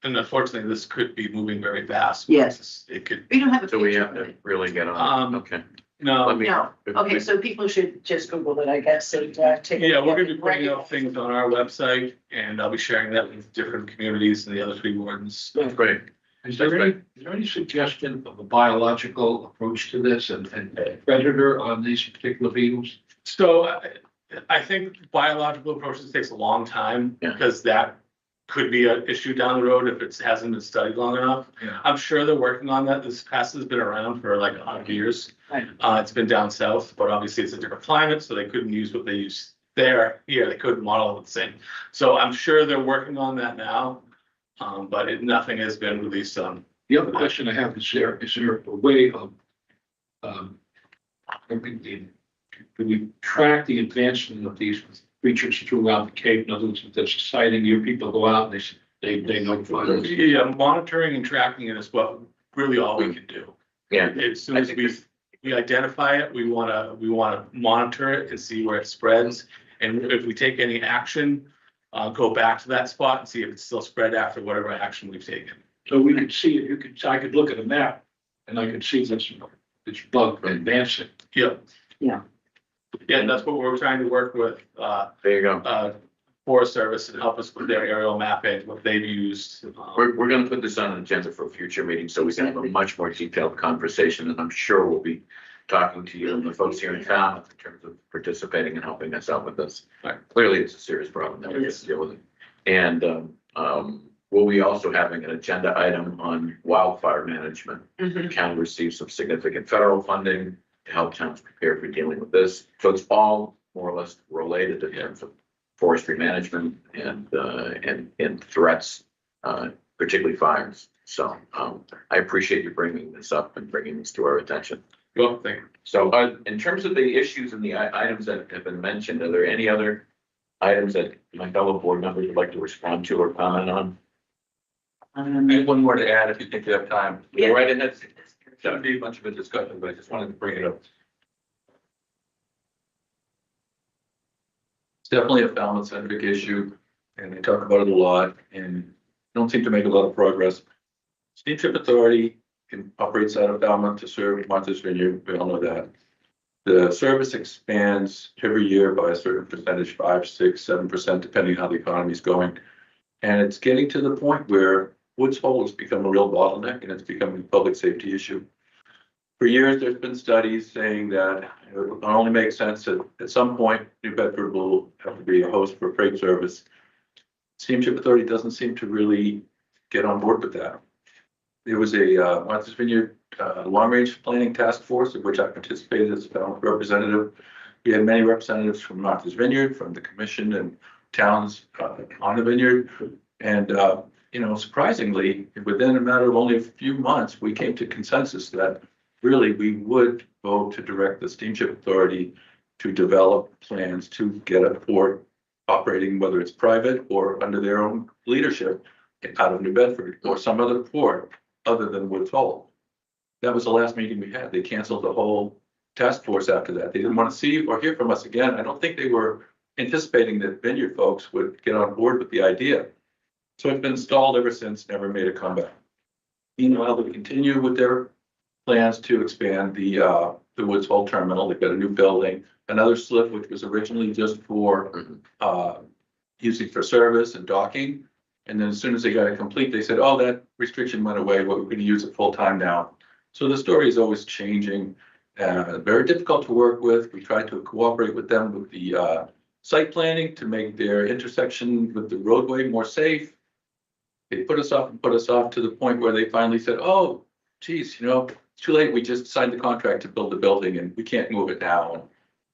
[SPEAKER 2] and unfortunately, this could be moving very fast.
[SPEAKER 3] yes,
[SPEAKER 2] It could,
[SPEAKER 3] we don't have a
[SPEAKER 1] So we
[SPEAKER 3] picture
[SPEAKER 1] have
[SPEAKER 3] of
[SPEAKER 1] to
[SPEAKER 3] it.
[SPEAKER 1] really get on,
[SPEAKER 2] Um,
[SPEAKER 1] okay.
[SPEAKER 2] no.
[SPEAKER 1] Let me-
[SPEAKER 3] No, okay, so people should just Google it, I guess, and take.
[SPEAKER 2] Yeah, we're gonna be putting up things on our website and I'll be sharing that with different communities and the other three wardens.
[SPEAKER 1] That's great.
[SPEAKER 7] Is there any suggestion of a biological approach to this and predator on these particular beetles?
[SPEAKER 2] So I think biological approaches takes a long time
[SPEAKER 1] Yeah.
[SPEAKER 2] because that could be an issue down the road if it hasn't been studied long enough.
[SPEAKER 7] Yeah.
[SPEAKER 2] I'm sure they're working on that. This past has been around for like 100 years.
[SPEAKER 3] Right.
[SPEAKER 2] It's been down south, but obviously it's a different climate, so they couldn't use what they use there. Here, they couldn't model it the same. So I'm sure they're working on that now. But nothing has been released on.
[SPEAKER 7] The other question I have is there a way of, can we track the advancement of these creatures throughout the Cape? In other words, if there's a sighting, your people go out and they notify us.
[SPEAKER 2] Yeah, monitoring and tracking it is what really all we can do.
[SPEAKER 1] Yeah.
[SPEAKER 2] As soon as we identify it, we wanna monitor it and see where it spreads. And if we take any action, go back to that spot and see if it's still spread after whatever action we've taken.
[SPEAKER 7] So we could see it, I could look at a map and I could see this bug advancing.
[SPEAKER 2] Yep.
[SPEAKER 3] Yeah.
[SPEAKER 2] Yeah, and that's what we're trying to work with,
[SPEAKER 1] There you go.
[SPEAKER 2] Forest Service and help us with their aerial mapping, what they've used.
[SPEAKER 1] We're gonna put this on an agenda for a future meeting, so we can have a much more detailed conversation, and I'm sure we'll be talking to you and the folks here in town in terms of participating and helping us out with this.
[SPEAKER 2] Right.
[SPEAKER 1] Clearly, it's a serious problem that we have to deal with it. And, we'll be also having an agenda item on wildfire management.
[SPEAKER 3] Mhm.
[SPEAKER 1] The county received some significant federal funding to help towns prepare for dealing with this. So it's all more or less related in terms of forestry management and threats, particularly fires. So, I appreciate you bringing this up and bringing this to our attention.
[SPEAKER 2] Well, thank you.
[SPEAKER 1] So, in terms of the issues and the items that have been mentioned, are there any other items that my fellow board members would like to respond to or comment on?
[SPEAKER 5] And one more to add, if you think you have time.
[SPEAKER 1] Go right ahead.
[SPEAKER 5] Shouldn't be much of a discussion, but I just wanted to bring it up. It's definitely a Falmouth-centric issue, and they talk about it a lot, and don't seem to make a lot of progress. Steamship Authority operates out of Falmouth to serve Martha's Vineyard, we all know that. The service expands every year by a certain percentage, 5, 6, 7%, depending on how the economy is going. And it's getting to the point where Woods Hole has become a real bottleneck, and it's becoming a public safety issue. For years, there's been studies saying that it would only make sense that at some point, New Bedford will have to be a host for freight service. Steamship Authority doesn't seem to really get on board with that. There was a Martha's Vineyard long-range planning task force, of which I participated as a representative. We had many representatives from Martha's Vineyard, from the commission and towns on the vineyard. And, surprisingly, within a matter of only a few months, we came to consensus that really we would vote to direct the Steamship Authority to develop plans to get a port operating, whether it's private or under their own leadership out of New Bedford or some other port other than Woods Hole. That was the last meeting we had. They canceled the whole task force after that. They didn't want to see or hear from us again. I don't think they were anticipating that vineyard folks would get on board with the idea. So it's been stalled ever since, never made a comeback. Meanwhile, they continue with their plans to expand the Woods Hole terminal. They've got a new building, another slip, which was originally just for using for service and docking. And then as soon as they got it complete, they said, oh, that restriction went away. We're going to use it full time now. So the story is always changing. Very difficult to work with. We tried to cooperate with them with the site planning to make their intersection with the roadway more safe. They put us off to the point where they finally said, oh, geez, it's too late. We just signed the contract to build the building and we can't move it now.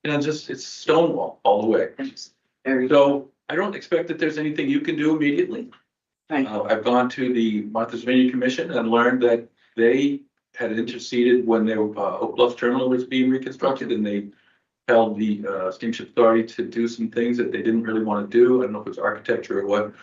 [SPEAKER 5] It's Stonewall all the way.
[SPEAKER 3] Very,
[SPEAKER 5] So I don't expect that there's anything you can do immediately.
[SPEAKER 3] right.
[SPEAKER 5] I've gone to the Martha's Vineyard Commission and learned that they had interceded when their Oak Bluff Terminal was being reconstructed, and they held the Steamship Authority to do some things that they didn't really want to do. I don't know if it's architecture or what,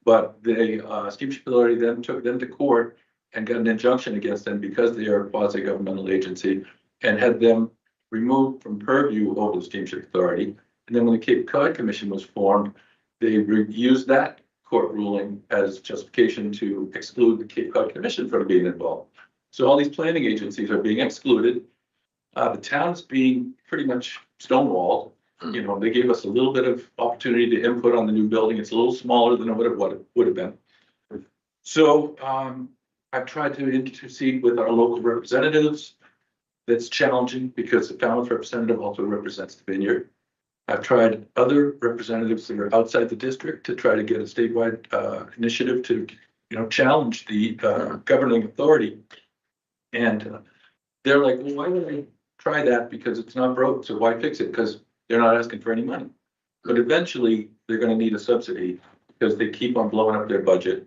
[SPEAKER 5] but the Steamship Authority then took them to court and got an injunction against them because they are a quasi-governmental agency, and had them removed from purview over the Steamship Authority. And then when the Cape Cod Commission was formed, they used that court ruling as justification to exclude the Cape Cod Commission from being involved. So all these planning agencies are being excluded. The town's being pretty much stonewalled. You know, they gave us a little bit of opportunity to input on the new building. It's a little smaller than what it would have been. So I've tried to intercede with our local representatives. That's challenging because the Falmouth representative also represents the vineyard. I've tried other representatives that are outside the district to try to get a statewide initiative to, challenge the governing authority. And they're like, well, why would I try that? Because it's not broke, so why fix it? Because they're not asking for any money. But eventually, they're gonna need a subsidy because they keep on blowing up their budget.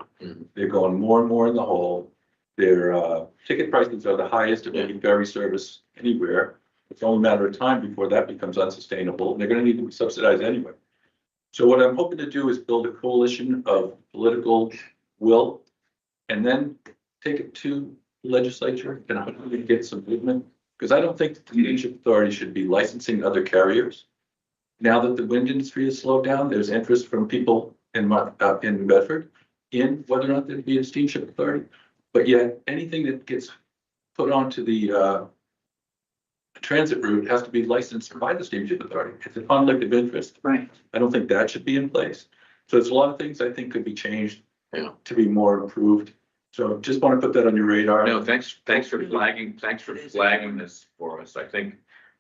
[SPEAKER 5] They're going more and more in the hole. Their ticket prices are the highest of any ferry service anywhere. It's only a matter of time before that becomes unsustainable, and they're gonna need to be subsidized anyway. So what I'm hoping to do is build a coalition of political will and then take it to the legislature and hopefully get some movement. Because I don't think the Steamship Authority should be licensing other carriers. Now that the wind industry has slowed down, there's interest from people in New Bedford in whether or not there'd be a Steamship Authority. But yet anything that gets put onto the transit route has to be licensed by the Steamship Authority. It's a conflict of interest.
[SPEAKER 3] Right.
[SPEAKER 5] I don't think that should be in place. So there's a lot of things I think could be changed
[SPEAKER 1] Yeah.
[SPEAKER 5] to be more improved. So just want to put that on your radar.
[SPEAKER 1] No, thanks for flagging this for us. I think,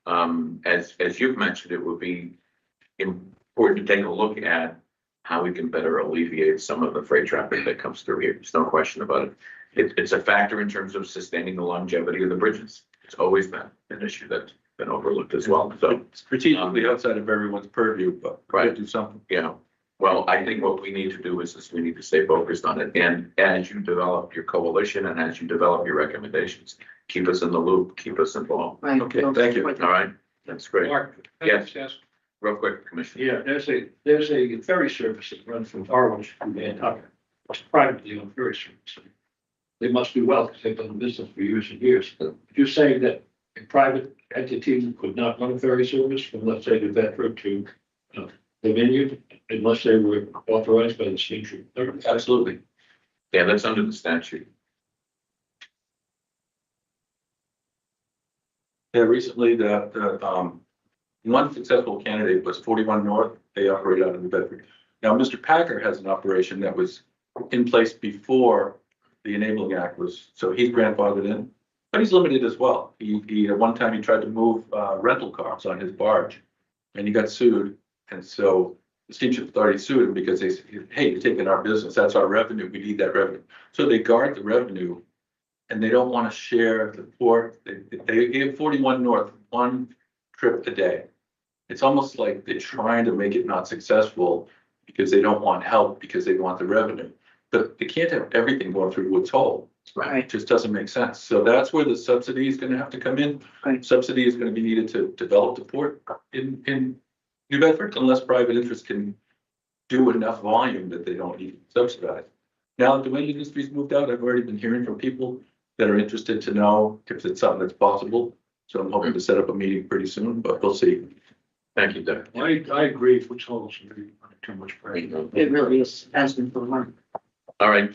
[SPEAKER 1] as you've mentioned, it would be important to take a look at how we can better alleviate some of the freight traffic that comes through here. There's no question about it. It's a factor in terms of sustaining the longevity of the bridges. It's always been an issue that's been overlooked as well. So,
[SPEAKER 5] Strategically outside of everyone's purview, but we have to do something.
[SPEAKER 1] well, I think what we need to do is we need to stay focused on it. And as you develop your coalition and as you develop your recommendations, keep us in the loop, keep us involved.
[SPEAKER 3] Right.
[SPEAKER 5] Okay, thank you.
[SPEAKER 1] All right, that's great.
[SPEAKER 7] Mark,
[SPEAKER 1] Yes.
[SPEAKER 7] yes.
[SPEAKER 1] Real quick, Commissioner.
[SPEAKER 7] Yeah, there's a ferry service that runs from Harwich to Nantucket. It's privately owned ferry service. They must do well because they've done business for years and years. You're saying that a private entity could not run a ferry service from, let's say, the Bedford to the Vineyard unless they were authorized by the steamship.
[SPEAKER 5] Absolutely.
[SPEAKER 1] Yeah, that's under the statute.
[SPEAKER 5] Yeah, recently one successful candidate was 41 North. They operate out of New Bedford. Now, Mr. Packer has an operation that was in place before the Enabling Act was, so he's grandfathered in, but he's limited as well. He at one time he tried to move rental cars on his barge and he got sued. And so the Steamship Authority sued him because they said, hey, you're taking our business. That's our revenue. We need that revenue. So they guard the revenue and they don't want to share the port. They gave 41 North one trip a day. It's almost like they're trying to make it not successful because they don't want help because they want the revenue. But they can't have everything going through Woods Hole.
[SPEAKER 3] Right.
[SPEAKER 5] It just doesn't make sense. So that's where the subsidy is going to have to come in.
[SPEAKER 3] Right.
[SPEAKER 5] Subsidy is going to be needed to develop the port in New Bedford unless private interest can do enough volume that they don't need to subsidize. Now that the wind industry's moved out, I've already been hearing from people that are interested to know if it's something that's possible. So I'm hoping to set up a meeting pretty soon, but we'll see.
[SPEAKER 1] Thank you, Doug.
[SPEAKER 7] I agree. Woods Hole should be under too much pressure.
[SPEAKER 3] It really is, has been for a while.
[SPEAKER 1] All right,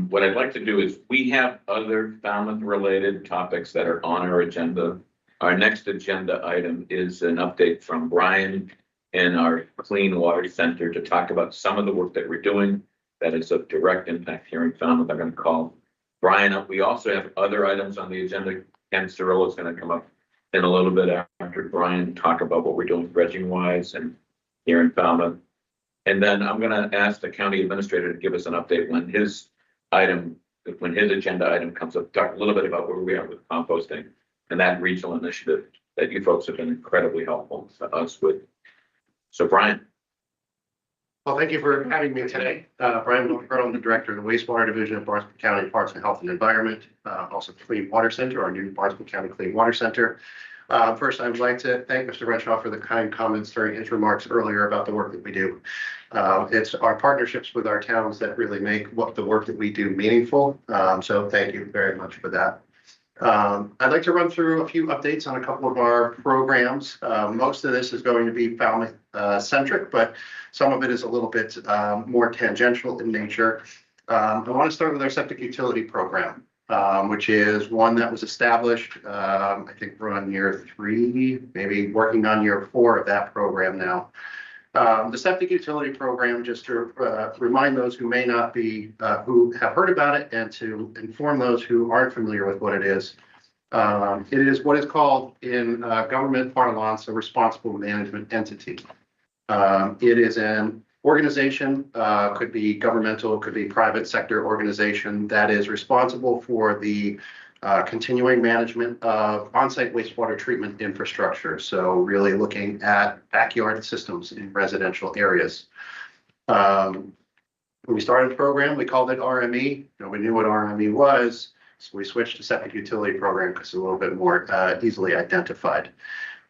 [SPEAKER 1] what I'd like to do is, we have other Falmouth-related topics that are on our agenda. Our next agenda item is an update from Brian in our Clean Water Center to talk about some of the work that we're doing that is of direct impact here in Falmouth. I'm going to call Brian up. We also have other items on the agenda. Ken Cirillo is going to come up in a little bit after Brian talk about what we're doing dredging wise and here in Falmouth. And then I'm going to ask the county administrator to give us an update when his agenda item comes up, talk a little bit about where we are with composting and that regional initiative that you folks have been incredibly helpful to us with. So Brian.
[SPEAKER 8] Well, thank you for having me today. Brian Wilford, I'm the Director of the Wastewater Division of Barnstable County Parks and Health and Environment, also Clean Water Center, our new Barnstable County Clean Water Center. First, I would like to thank Mr. Renshaw for the kind comments during his remarks earlier about the work that we do. It's our partnerships with our towns that really make what the work that we do meaningful. So thank you very much for that. I'd like to run through a few updates on a couple of our programs. Most of this is going to be Falmouth centric, but some of it is a little bit more tangential in nature. I want to start with our septic utility program, which is one that was established, I think we're on year 3, maybe working on year 4 of that program now. The septic utility program, just to remind those who may not be, who have heard about it, and to inform those who aren't familiar with what it is what is called in government parlance a responsible management entity. It is an organization, could be governmental, could be private sector organization that is responsible for the continuing management of on-site wastewater treatment infrastructure. So really looking at backyard systems in residential areas. When we started the program, we called it RME. We knew what RME was, so we switched to septic utility program because it's a little bit more easily identified.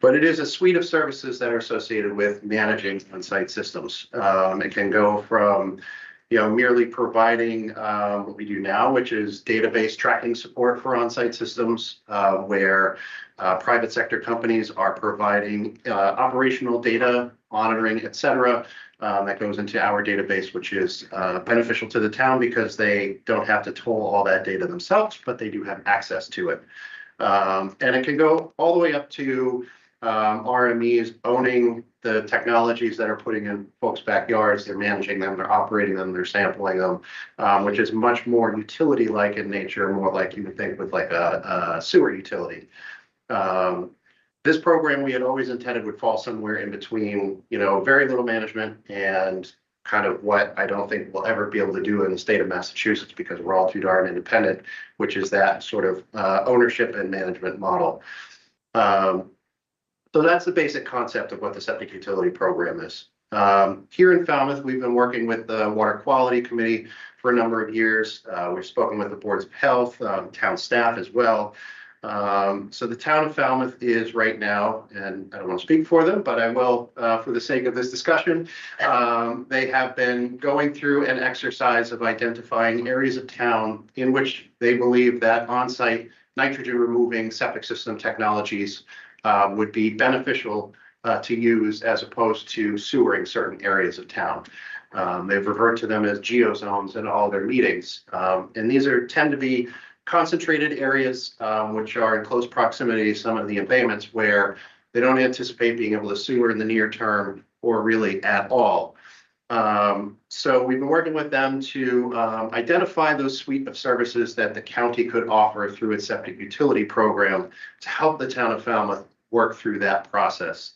[SPEAKER 8] But it is a suite of services that are associated with managing on-site systems. It can go from merely providing what we do now, which is database tracking support for on-site systems, where private sector companies are providing operational data, monitoring, et cetera, that goes into our database, which is beneficial to the town because they don't have to toll all that data themselves, but they do have access to it. And it can go all the way up to RMEs owning the technologies that are putting in folks' backyards. They're managing them, they're operating them, they're sampling them, which is much more utility-like in nature, more like you would think with like a sewer utility. This program we had always intended would fall somewhere in between, very little management and kind of what I don't think we'll ever be able to do in the state of Massachusetts because we're all too darn independent, which is that sort of ownership and management model. So that's the basic concept of what the septic utility program is. Here in Falmouth, we've been working with the Water Quality Committee for a number of years. We've spoken with the boards of health, town staff as well. So the town of Falmouth is right now, and I don't want to speak for them, but I will for the sake of this discussion, they have been going through an exercise of identifying areas of town in which they believe that on-site nitrogen removing septic system technologies would be beneficial to use as opposed to sewering certain areas of town. They've referred to them as geozones in all their meetings. And these tend to be concentrated areas which are in close proximity to some of the embayments where they don't anticipate being able to sewer in the near term or really at all. So we've been working with them to identify those suite of services that the county could offer through its septic utility program to help the town of Falmouth work through that process.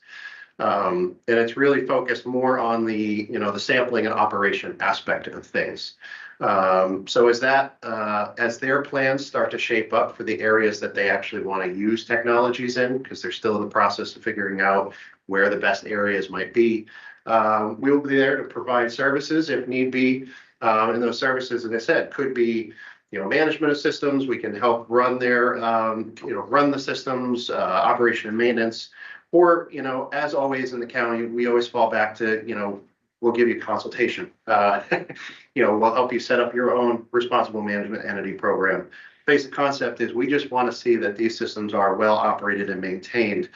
[SPEAKER 8] And it's really focused more on the, the sampling and operation aspect of things. So as their plans start to shape up for the areas that they actually want to use technologies in, because they're still in the process of figuring out where the best areas might be, we'll be there to provide services if need be. And those services, as I said, could be, management of systems. We can help run their, run the systems, operation and maintenance. Or, as always in the county, we always fall back to, we'll give you consultation. We'll help you set up your own responsible management entity program. Basic concept is we just want to see that these systems are well operated and maintained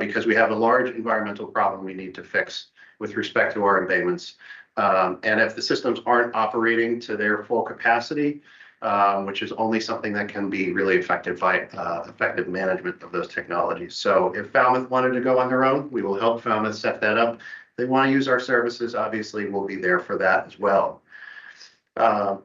[SPEAKER 8] because we have a large environmental problem we need to fix with respect to our embayments. And if the systems aren't operating to their full capacity, which is only something that can be really affected by effective management of those technologies. So if Falmouth wanted to go on their own, we will help Falmouth set that up. If they want to use our services, obviously we'll be there for that as well.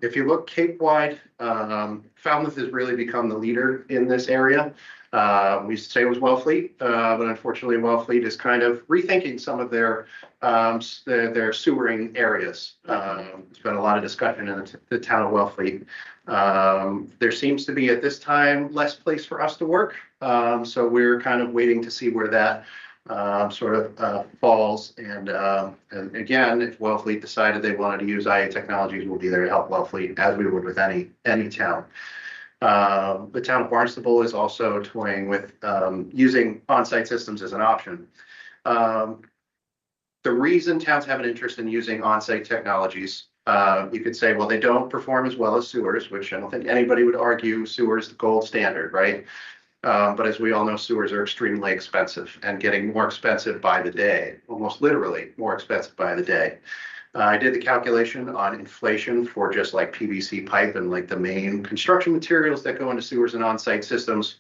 [SPEAKER 8] If you look Cape-wide, Falmouth has really become the leader in this area. We used to say it was Wellfleet, but unfortunately Wellfleet is kind of rethinking some of their sewering areas. There's been a lot of discussion in the town of Wellfleet. There seems to be at this time less place for us to work. So we're kind of waiting to see where that falls. And again, if Wellfleet decided they wanted to use IA Technologies, we'll be there to help Wellfleet as we would with any town. The town of Barnstable is also toying with using on-site systems as an option. The reason towns have an interest in using on-site technologies, you could say, well, they don't perform as well as sewers, which I don't think anybody would argue sewers the gold standard, right? But as we all know, sewers are extremely expensive and getting more expensive by the day, almost literally more expensive by the day. I did the calculation on inflation for just like PVC pipe and like the main construction materials that go into sewers and on-site systems.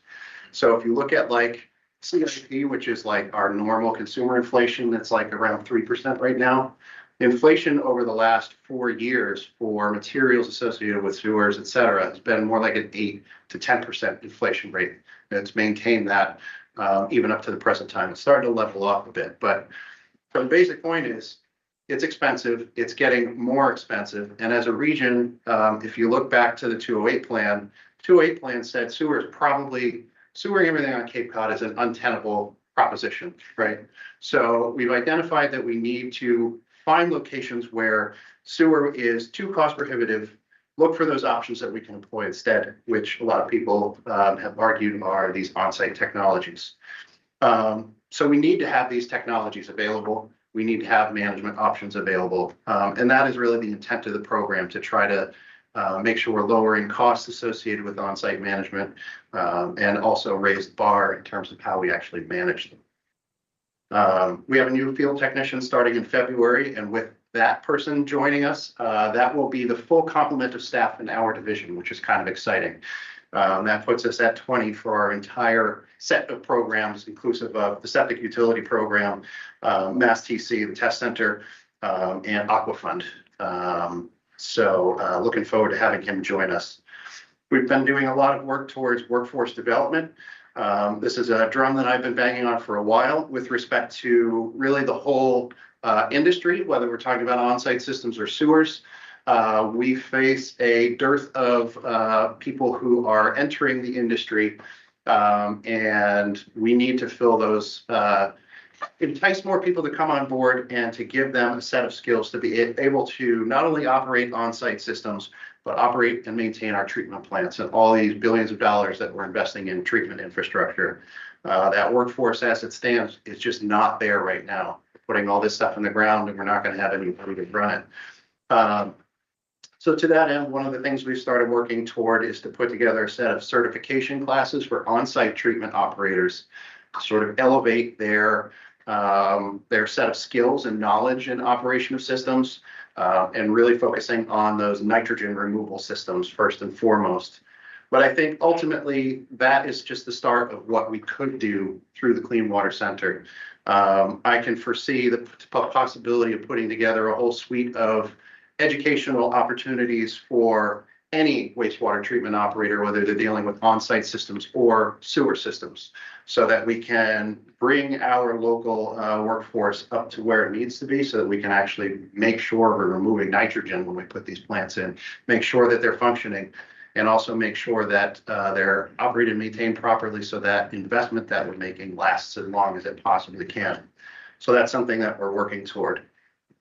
[SPEAKER 8] So if you look at like CIP, which is like our normal consumer inflation, that's like around 3% right now. Inflation over the last 4 years for materials associated with sewers, et cetera, has been more like an 8 to 10% inflation rate. And it's maintained that even up to the present time. It's starting to level off a bit, but the basic point is it's expensive. It's getting more expensive. And as a region, if you look back to the 208 plan, 208 plan said sewering everything on Cape Cod is an untenable proposition, right? So we've identified that we need to find locations where sewer is too cost prohibitive, look for those options that we can employ instead, which a lot of people have argued are these on-site technologies. So we need to have these technologies available. We need to have management options available. And that is really the intent of the program, to try to make sure we're lowering costs associated with on-site management and also raise the bar in terms of how we actually manage them. We have a new field technician starting in February, and with that person joining us, that will be the full complement of staff in our division, which is kind of exciting. That puts us at 20 for our entire set of programs, inclusive of the septic utility program, Mass TC, the test center, and Aquafund. So looking forward to having him join us. We've been doing a lot of work towards workforce development. This is a drum that I've been banging on for a while with respect to really the whole industry, whether we're talking about on-site systems or sewers. We face a dearth of people who are entering the industry, and we need to fill those, entice more people to come on board and to give them a set of skills to be able to not only operate on-site systems, but operate and maintain our treatment plants and all these billions of dollars that we're investing in treatment infrastructure. That workforce as it stands is just not there right now. Putting all this stuff in the ground, and we're not going to have anybody to run it. So to that end, one of the things we've started working toward is to put together a set of certification classes for on-site treatment operators to sort of elevate their set of skills and knowledge in operation of systems, and really focusing on those nitrogen removal systems first and foremost. But I think ultimately that is just the start of what we could do through the Clean Water Center. I can foresee the possibility of putting together a whole suite of educational opportunities for any wastewater treatment operator, whether they're dealing with on-site systems or sewer systems, so that we can bring our local workforce up to where it needs to be, so that we can actually make sure we're removing nitrogen when we put these plants in, make sure that they're functioning, and also make sure that they're operated and maintained properly, so that investment that we're making lasts as long as it possibly can. So that's something that we're working toward.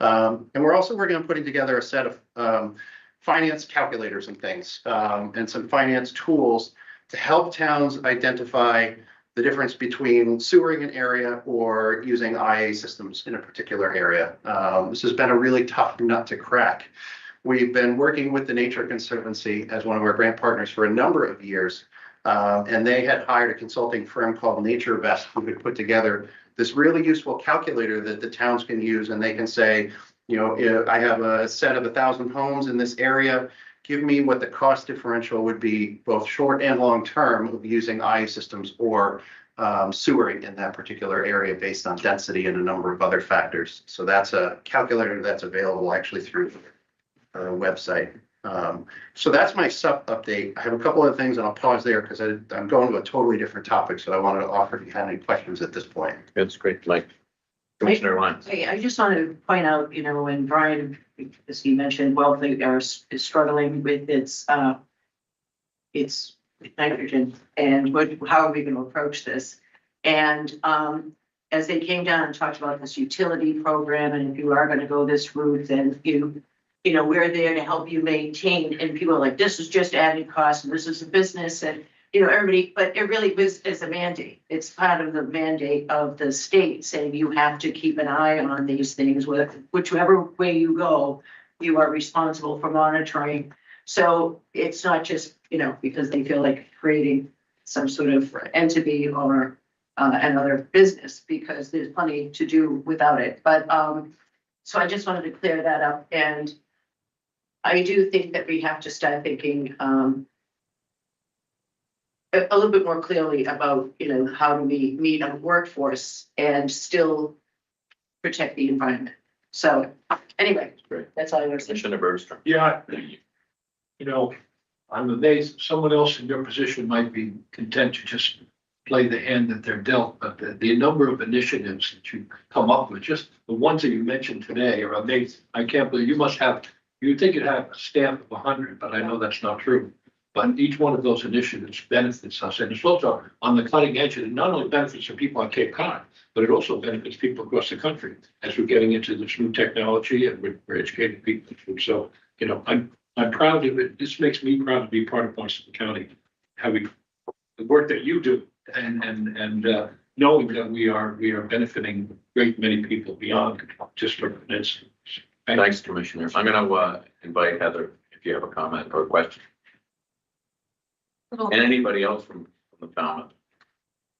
[SPEAKER 8] And we're also working on putting together a set of finance calculators and things, and some finance tools to help towns identify the difference between sewering an area or using IA systems in a particular area. This has been a really tough nut to crack. We've been working with the Nature Conservancy as one of our grant partners for a number of years, and they had hired a consulting firm called NatureVest, who could put together this really useful calculator that the towns can use, and they can say, you know, if I have a set of 1,000 homes in this area, give me what the cost differential would be, both short and long term, of using IA systems or sewering in that particular area based on density and a number of other factors. So that's a calculator that's available actually through our website. So that's my sub update. I have a couple of things, and I'll pause there because I'm going to a totally different topic. So I wanted to offer if you had any questions at this point.
[SPEAKER 1] That's great, Mike. Commissioner Lyons.
[SPEAKER 3] I just want to point out, you know, when Brian, as he mentioned, Wellfleet is struggling with its nitrogen, and how are we going to approach this? And as they came down and talked about this utility program, and if you are gonna go this route, then you know, we're there to help you maintain, and people are like, this is just adding cost, and this is a business, and, you know, everybody, but it really is a mandate. It's part of the mandate of the state saying you have to keep an eye on these things, whichever way you go, you are responsible for monitoring. So it's not just, you know, because they feel like creating some sort of entity or another business, because there's plenty to do without it. But so I just wanted to clear that up, and I do think that we have to start thinking a little bit more clearly about, you know, how do we meet a workforce and still protect the environment. So anyway,
[SPEAKER 1] Great.
[SPEAKER 3] that's all I was saying.
[SPEAKER 1] Commissioner Bergstrom.
[SPEAKER 7] Yeah, you know, I'm amazed, someone else in your position might be content to just play the hand that they're dealt, but the number of initiatives that you come up with, just the ones that you mentioned today are amazing. I can't believe, you think you'd have a stamp of 100, but I know that's not true. But each one of those initiatives benefits us, and it's also on the cutting edge, and it not only benefits the people on Cape Cod, but it also benefits people across the country as we're getting into this new technology and we're educating people. So, you know, I'm proud of it. This makes me proud to be part of Boston County, having the work that you do and knowing that we are benefiting a great many people beyond just our peninsula.
[SPEAKER 1] Thanks, Commissioner. I'm gonna invite Heather if you have a comment or a question. And anybody else from the Falmouth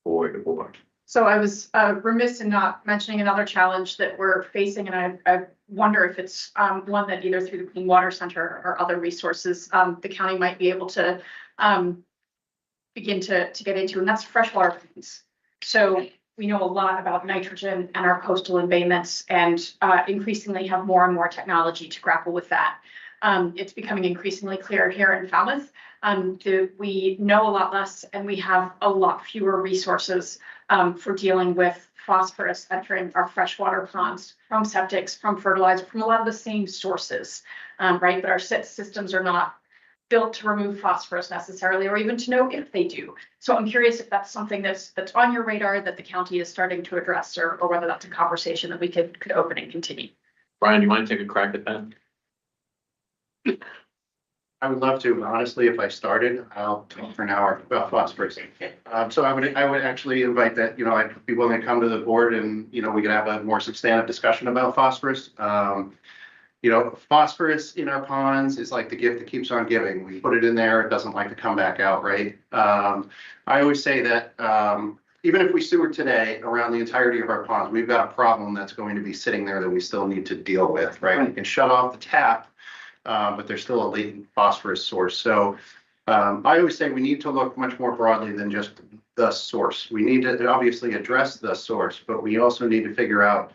[SPEAKER 1] board.
[SPEAKER 4] So I was remiss in not mentioning another challenge that we're facing, and I wonder if it's one that either through the Clean Water Center or other resources, the county might be able to begin to get into, and that's freshwater ponds. So we know a lot about nitrogen and our coastal embayments, and increasingly have more and more technology to grapple with that. It's becoming increasingly clear here in Falmouth. We know a lot less, and we have a lot fewer resources for dealing with phosphorus entering our freshwater ponds from septics, from fertilizer, from a lot of the same sources, right? But our systems are not built to remove phosphorus necessarily, or even to know if they do. So I'm curious if that's something that's on your radar that the county is starting to address, or whether that's a conversation that we could open and continue.
[SPEAKER 1] Brian, do you mind taking a crack at that?
[SPEAKER 8] I would love to, but honestly, if I started, I'll talk for an hour about phosphorus. So I would actually invite that, you know, I'd be willing to come to the board and, you know, we could have a more substantive discussion about phosphorus. You know, phosphorus in our ponds is like the gift that keeps on giving. We put it in there, it doesn't like to come back out, right? I always say that even if we sewer today around the entirety of our ponds, we've got a problem that's going to be sitting there that we still need to deal with, right? We can shut off the tap, but there's still a latent phosphorus source. So I always say we need to look much more broadly than just the source. We need to obviously address the source, but we also need to figure out,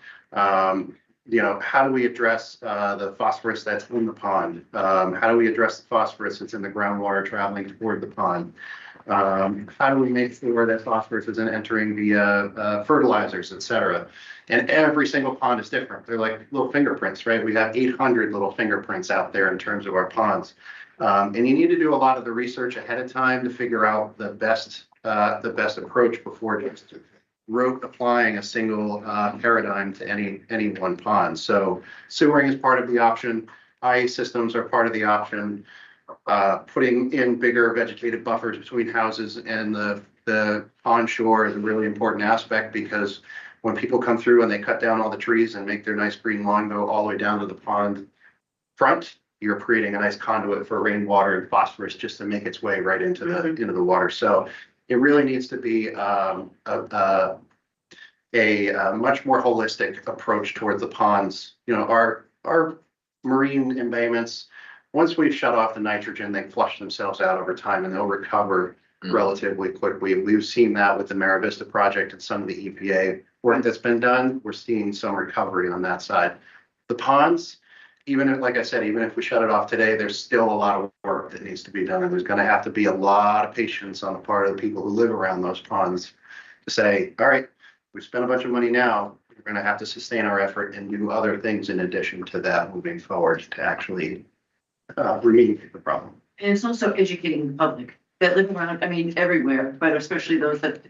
[SPEAKER 8] you know, how do we address the phosphorus that's in the pond? How do we address the phosphorus that's in the groundwater traveling toward the pond? How do we make sure that phosphorus isn't entering the fertilizers, et cetera? And every single pond is different. They're like little fingerprints, right? We have 800 little fingerprints out there in terms of our ponds. And you need to do a lot of the research ahead of time to figure out the best approach before just rote applying a single paradigm to any one pond. So sewering is part of the option. IE systems are part of the option. Putting in bigger vegetative buffers between houses and the pond shore is a really important aspect, because when people come through and they cut down all the trees and make their nice green lawn go all the way down to the pond front, you're creating a nice conduit for rainwater and phosphorus just to make its way right into the water. So it really needs to be a much more holistic approach towards the ponds. You know, our marine embayments, once we've shut off the nitrogen, they flush themselves out over time and they'll recover relatively quickly. We've seen that with the Mara Vista project and some of the EPA work that's been done. We're seeing some recovery on that side. The ponds, even if, like I said, even if we shut it off today, there's still a lot of work that needs to be done. And there's going to have to be a lot of patience on the part of the people who live around those ponds to say, all right, we spent a bunch of money now. We're going to have to sustain our effort and do other things in addition to that moving forward to actually remediate the problem.
[SPEAKER 3] And it's also educating the public that live around, I mean, everywhere, but especially those that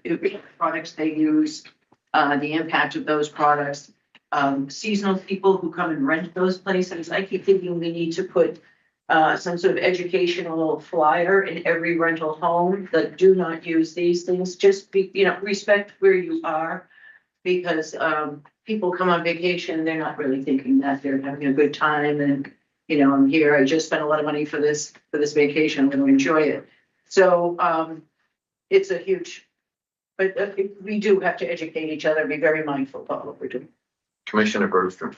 [SPEAKER 3] products they use, the impact of those products. Seasonal people who come and rent those places, I keep thinking we need to put some sort of educational flyer in every rental home that do not use these things, just be, respect where you are. Because people come on vacation, they're not really thinking that they're having a good time and, I'm here, I just spent a lot of money for this vacation, I'm gonna enjoy it. So it's a huge, but we do have to educate each other, be very mindful about what we're doing.
[SPEAKER 1] Commissioner Bergstrom.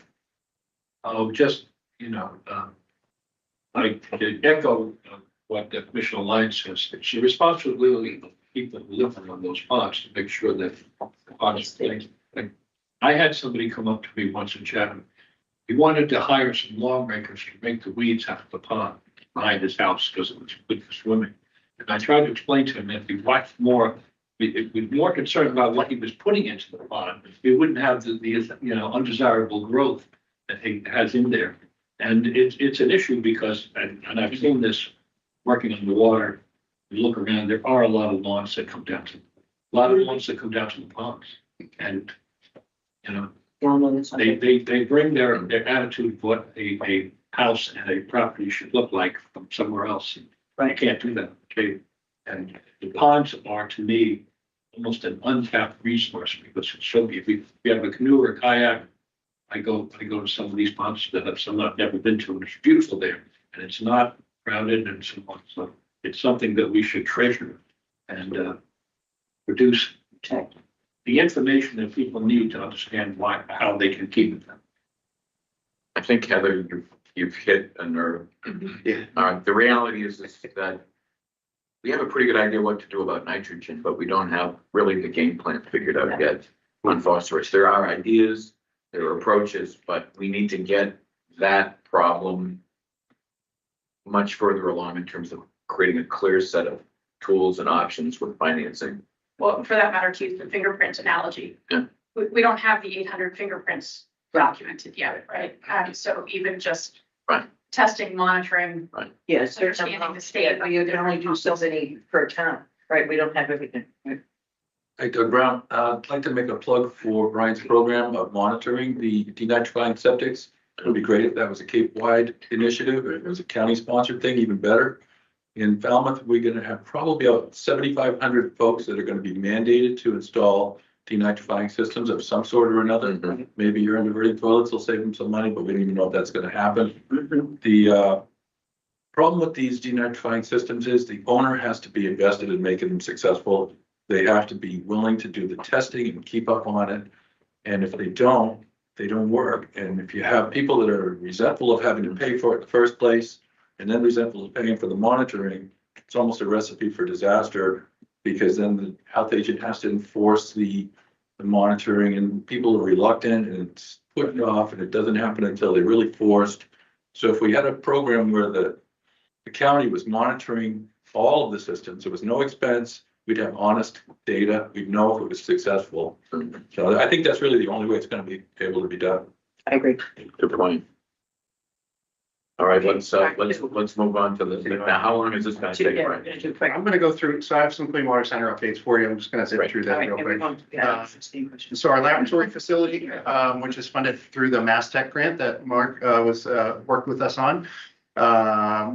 [SPEAKER 7] Oh, just, I could echo what the Commissioner Lyons says. It's the responsibility of people who live on those ponds to make sure that the ponds are clean. I had somebody come up to me once in Chatham. He wanted to hire some lawn rakers to make the weeds out of the pond behind his house because it was good for swimming. And I tried to explain to him that if he watched more, if we're more concerned about what he was putting into the pond, we wouldn't have the undesirable growth that he has in there. And it's an issue because, and I've seen this working on the water, you look around, there are a lot of lawns that come down to, the ponds. And, they bring their attitude of what a house and a property should look like from somewhere else. You can't do that, okay? And the ponds are, to me, almost an untapped resource because it's so, if you have a canoe or a kayak, I go to some of these ponds that I've never been to, and it's beautiful there, and it's not crowded and so on. So it's something that we should treasure and produce the information that people need to understand how they can keep it.
[SPEAKER 1] I think, Heather, you've hit a nerve.
[SPEAKER 8] Yeah.
[SPEAKER 1] The reality is that we have a pretty good idea what to do about nitrogen, but we don't have really the game plan figured out yet on phosphorus. There are ideas, there are approaches, but we need to get that problem much further along in terms of creating a clear set of tools and options with financing.
[SPEAKER 4] Well, for that matter, to use the fingerprint analogy.
[SPEAKER 1] Yeah.
[SPEAKER 4] We don't have the 800 fingerprints documented yet, right? So even just
[SPEAKER 1] Right.
[SPEAKER 4] testing, monitoring,
[SPEAKER 3] Yes,
[SPEAKER 4] understanding the state.
[SPEAKER 3] you can only do so many per town, right? We don't have everything. Right?
[SPEAKER 5] Hey, Doug Brown, I'd like to make a plug for Brian's program of monitoring the denitrifying septics. It would be great if that was a Cape-wide initiative, if it was a county-sponsored thing, even better. In Falmouth, we're gonna have probably about 7,500 folks that are gonna be mandated to install denitrifying systems of some sort or another.
[SPEAKER 1] Mhm.
[SPEAKER 5] Maybe your diverting toilets will save them some money, but we don't even know if that's gonna happen. The problem with these denitrifying systems is the owner has to be invested in making them successful. They have to be willing to do the testing and keep up on it. And if they don't work. And if you have people that are resentful of having to pay for it in the first place, and then resentful of paying for the monitoring, it's almost a recipe for disaster. Because then the health agent has to enforce the monitoring and people are reluctant and it's put off and it doesn't happen until they're really forced. So if we had a program where the county was monitoring all of the systems, there was no expense, we'd have honest data, we'd know if it was successful. So I think that's really the only way it's going to be able to be done.
[SPEAKER 3] I agree.
[SPEAKER 1] Good point. All right, let's move on to now, how long is this gonna take, Brian?
[SPEAKER 8] I'm gonna go through, so I have some Clean Water Center updates for you. I'm just gonna zip through that real quick. So our laboratory facility, which is funded through the Mass Tech grant that Mark worked with us on.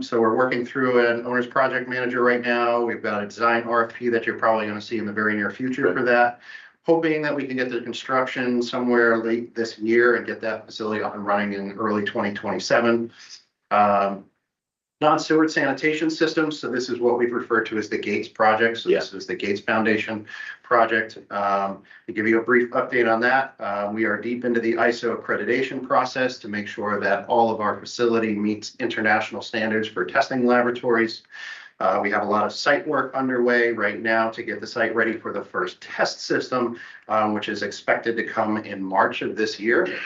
[SPEAKER 8] So we're working through an owner's project manager right now. We've got a design RFP that you're probably gonna see in the very near future for that. Hoping that we can get the construction somewhere late this year and get that facility up and running in early 2027. Non-sewer sanitation systems. So this is what we've referred to as the Gates project. So this is the Gates Foundation project. To give you a brief update on that, we are deep into the ISO accreditation process to make sure that all of our facility meets international standards for testing laboratories. We have a lot of site work underway right now to get the site ready for the first test system, which is expected to come in March of this year.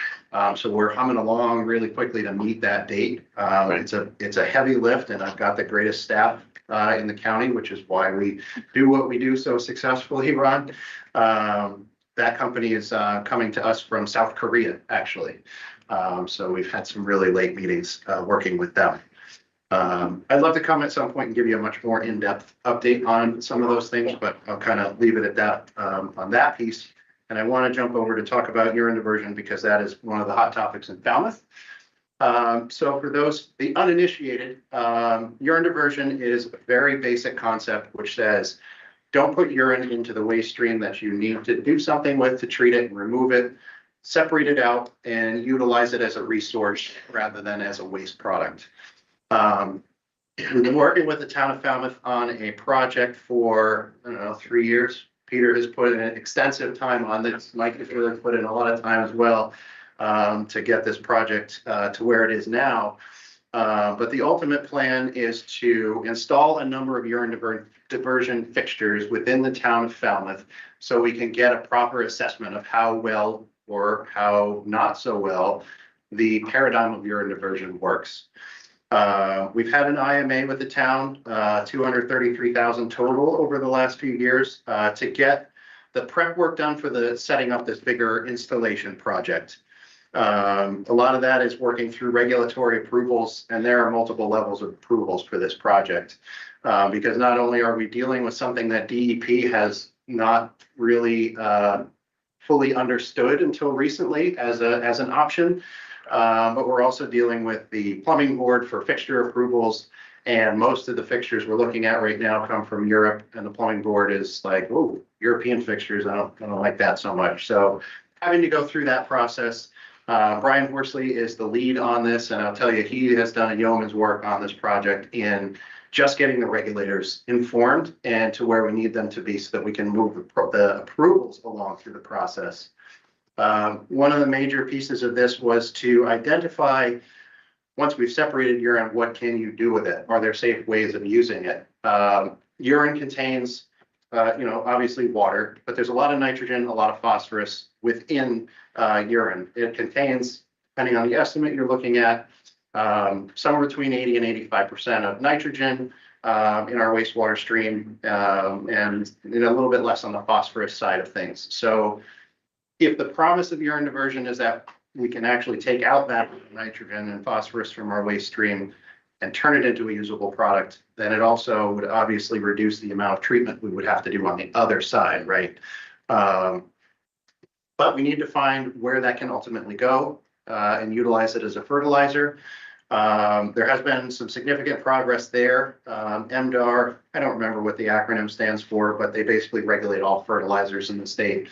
[SPEAKER 8] So we're humming along really quickly to meet that date. It's a heavy lift and I've got the greatest staff in the county, which is why we do what we do so successfully, Ron. That company is coming to us from South Korea, actually. So we've had some really late meetings working with them. I'd love to come at some point and give you a much more in-depth update on some of those things, but I'll kind of leave it at that on that piece. And I want to jump over to talk about urine diversion because that is one of the hot topics in Falmouth. So for those, the uninitiated, urine diversion is a very basic concept which says, don't put urine into the waste stream that you need to do something with to treat it and remove it, separate it out and utilize it as a resource rather than as a waste product. We've been working with the town of Falmouth on a project for, I don't know, 3 years. Peter has put in extensive time on this. Mike has really put in a lot of time as well to get this project to where it is now. But the ultimate plan is to install a number of urine diversion fixtures within the town of Falmouth so we can get a proper assessment of how well or how not so well the paradigm of urine diversion works. We've had an IMA with the town, 233,000 total over the last few years to get the prep work done for the setting up this bigger installation project. A lot of that is working through regulatory approvals, and there are multiple levels of approvals for this project. Because not only are we dealing with something that DEP has not really fully understood until recently as an option, but we're also dealing with the plumbing board for fixture approvals. And most of the fixtures we're looking at right now come from Europe, and the plumbing board is like, oh, European fixtures, I don't like that so much. So having to go through that process. Brian Horsley is the lead on this, and I'll tell you, he has done a yeoman's work on this project in just getting the regulators informed and to where we need them to be so that we can move the approvals along through the process. One of the major pieces of this was to identify, once we've separated urine, what can you do with it? Are there safe ways of using it? Urine contains, obviously water, but there's a lot of nitrogen, a lot of phosphorus within urine. It contains, depending on the estimate you're looking at, somewhere between 80 and 85% of nitrogen in our wastewater stream, and a little bit less on the phosphorus side of things. So if the promise of urine diversion is that we can actually take out that nitrogen and phosphorus from our waste stream and turn it into a usable product, then it also would obviously reduce the amount of treatment we would have to do on the other side, right? But we need to find where that can ultimately go and utilize it as a fertilizer. There has been some significant progress there. MDAR, I don't remember what the acronym stands for, but they basically regulate all fertilizers in the state.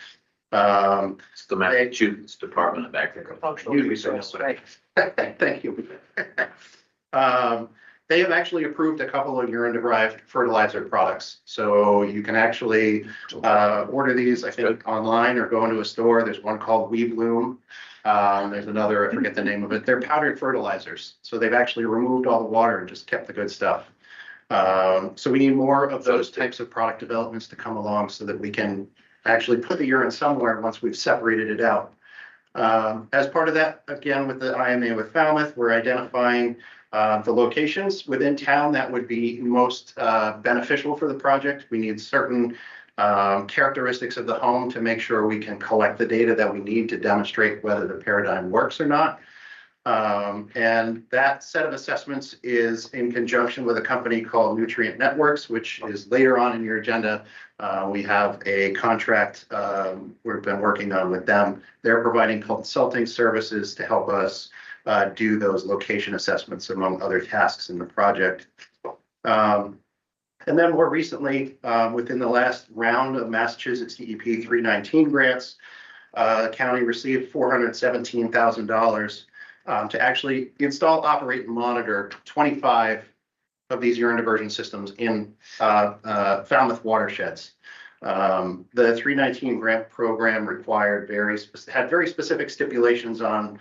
[SPEAKER 1] It's the Massachusetts Department of Agriculture.
[SPEAKER 8] Thank you. They have actually approved a couple of urine-derived fertilizer products. So you can actually order these, I think, online or go into a store. There's one called WeBloom. There's another, I forget the name of it. They're powdered fertilizers. So they've actually removed all the water and just kept the good stuff. So we need more of those types of product developments to come along so that we can actually put the urine somewhere once we've separated it out. As part of that, again, with the IMA with Falmouth, we're identifying the locations within town that would be most beneficial for the project. We need certain characteristics of the home to make sure we can collect the data that we need to demonstrate whether the paradigm works or not. And that set of assessments is in conjunction with a company called Nutrient Networks, which is later on in your agenda. We have a contract we've been working on with them. They're providing consulting services to help us do those location assessments, among other tasks in the project. And then more recently, within the last round of Massachusetts DEP 319 grants, the county received $417,000 to actually install, operate, and monitor 25 of these urine diversion systems in Falmouth watersheds. The 319 grant program required had very specific stipulations on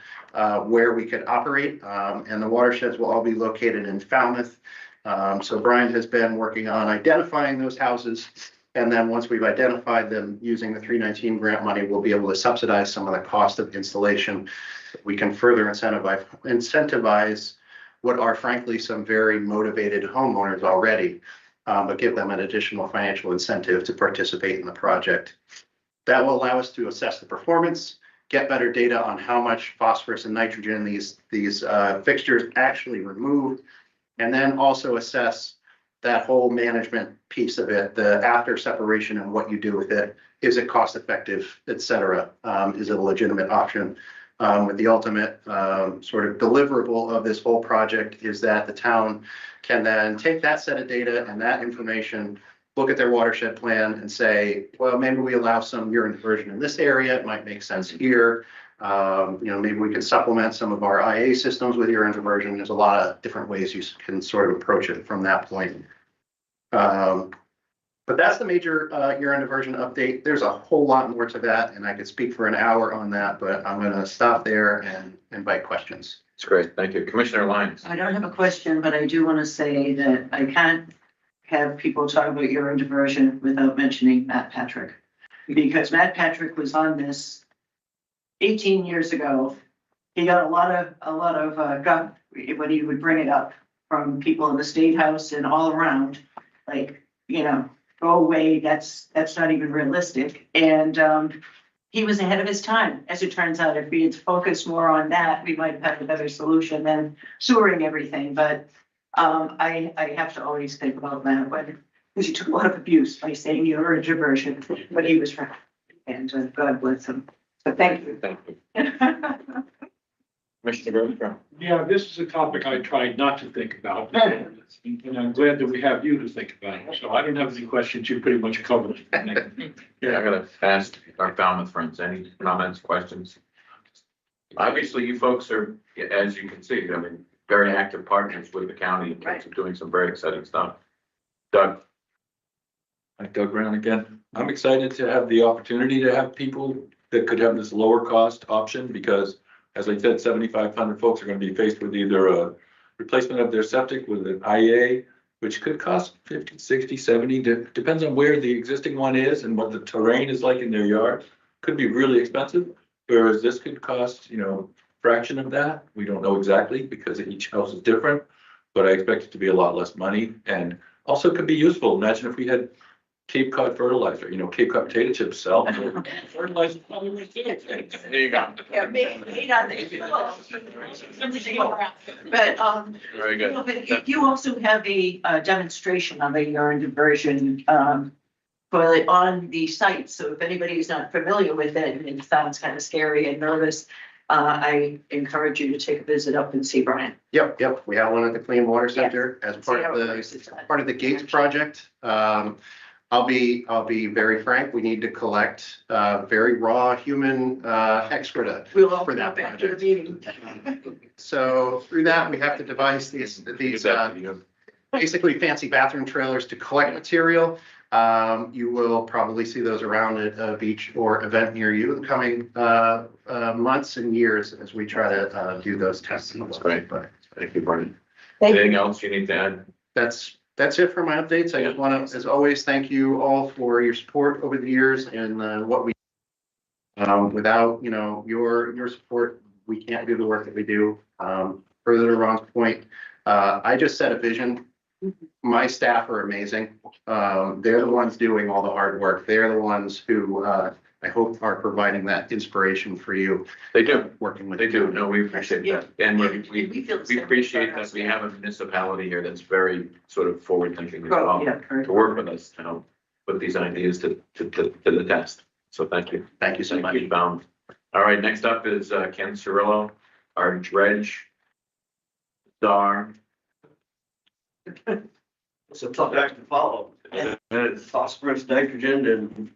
[SPEAKER 8] where we could operate, and the watersheds will all be located in Falmouth. So Brian has been working on identifying those houses, and then once we've identified them using the 319 grant money, we'll be able to subsidize some of the cost of installation. We can further incentivize what are frankly some very motivated homeowners already, but give them an additional financial incentive to participate in the project. That will allow us to assess the performance, get better data on how much phosphorus and nitrogen these fixtures actually remove, and then also assess that whole management piece of it, the after separation and what you do with it, Is it cost effective, et cetera? Is it a legitimate option? With the ultimate sort of deliverable of this whole project is that the town can then take that set of data and that information, look at their watershed plan and say, well, maybe we allow some urine diversion in this area. It might make sense here. Maybe we can supplement some of our IA systems with urine diversion. There's a lot of different ways you can sort of approach it from that point. But that's the major urine diversion update. There's a whole lot more to that, and I could speak for an hour on that, but I'm going to stop there and invite questions.
[SPEAKER 1] It's great. Thank you. Commissioner Lyons.
[SPEAKER 3] I don't have a question, but I do want to say that I can't have people talk about urine diversion without mentioning Matt Patrick. Because Matt Patrick was on this 18 years ago. He got a lot of guff when he would bring it up from people in the State House and all around, like, go away, that's not even realistic. And he was ahead of his time, as it turns out. If we had focused more on that, we might have had a better solution than sewering everything. But I have to always think about that because he took a lot of abuse by saying urine diversion, but he was right. And God bless him. So thank you.
[SPEAKER 1] Thank you. Commissioner Bergeron.
[SPEAKER 7] Yeah, this is a topic I tried not to think about. And I'm glad that we have you to think about it. So I don't have any questions. You pretty much covered it.
[SPEAKER 1] Yeah, I'm gonna ask our Falmouth friends, any comments, questions? Obviously, you folks are, as you can see, very active partners with the county in terms of doing some very exciting stuff. Doug?
[SPEAKER 5] Hi, Doug Brown again. I'm excited to have the opportunity to have people that could have this lower cost option because, as I said, 7,500 folks are going to be faced with either a replacement of their septic with an IA, which could cost 50, 60, 70, depends on where the existing one is and what the terrain is like in their yard. Could be really expensive, whereas this could cost, fraction of that. We don't know exactly because each house is different, but I expect it to be a lot less money and also could be useful. Imagine if we had Cape Cod fertilizer, Cape Cod potato chips sell. Fertilizer probably worth it.
[SPEAKER 1] There you go.
[SPEAKER 3] Yeah, maybe not. But
[SPEAKER 1] Very good.
[SPEAKER 3] but you also have a demonstration of a urine diversion toilet on the site. So if anybody is not familiar with it and it sounds kind of scary and nervous, I encourage you to take a visit up and see Brian.
[SPEAKER 8] Yep. We have one at the Clean Water Center as part of the Gates project. I'll be very frank. We need to collect very raw human excreta
[SPEAKER 3] We'll all
[SPEAKER 8] for
[SPEAKER 3] come
[SPEAKER 8] that
[SPEAKER 3] up after the
[SPEAKER 8] project.
[SPEAKER 3] meeting.
[SPEAKER 8] So through that, we have to devise these basically fancy bathroom trailers to collect material. You will probably see those around at a beach or event near you in the coming months and years as we try to do those tests.
[SPEAKER 1] That's great.
[SPEAKER 8] But
[SPEAKER 1] Thank you, Brian.
[SPEAKER 3] Thank you.
[SPEAKER 1] Anything else you need to add?
[SPEAKER 8] that's it for my updates. I just want to, as always, thank you all for your support over the years and what we. Without your support, we can't do the work that we do. Further to Ron's point, I just set a vision. My staff are amazing. They're the ones doing all the hard work. They're the ones who I hope are providing that inspiration for you.
[SPEAKER 1] They do.
[SPEAKER 8] Working with.
[SPEAKER 1] They do. No, we appreciate that. And we
[SPEAKER 3] feel the same
[SPEAKER 1] appreciate
[SPEAKER 3] about
[SPEAKER 1] that we have a municipality here that's very sort of forward thinking as well.
[SPEAKER 3] Yeah,
[SPEAKER 1] To work with us to help put these ideas to the test. So thank you.
[SPEAKER 8] Thank you so much.
[SPEAKER 1] Thank you, Bound. All right, next up is Ken Cirillo, our dredge star.
[SPEAKER 2] It's a tough act to follow. And phosphorus, nitrogen, and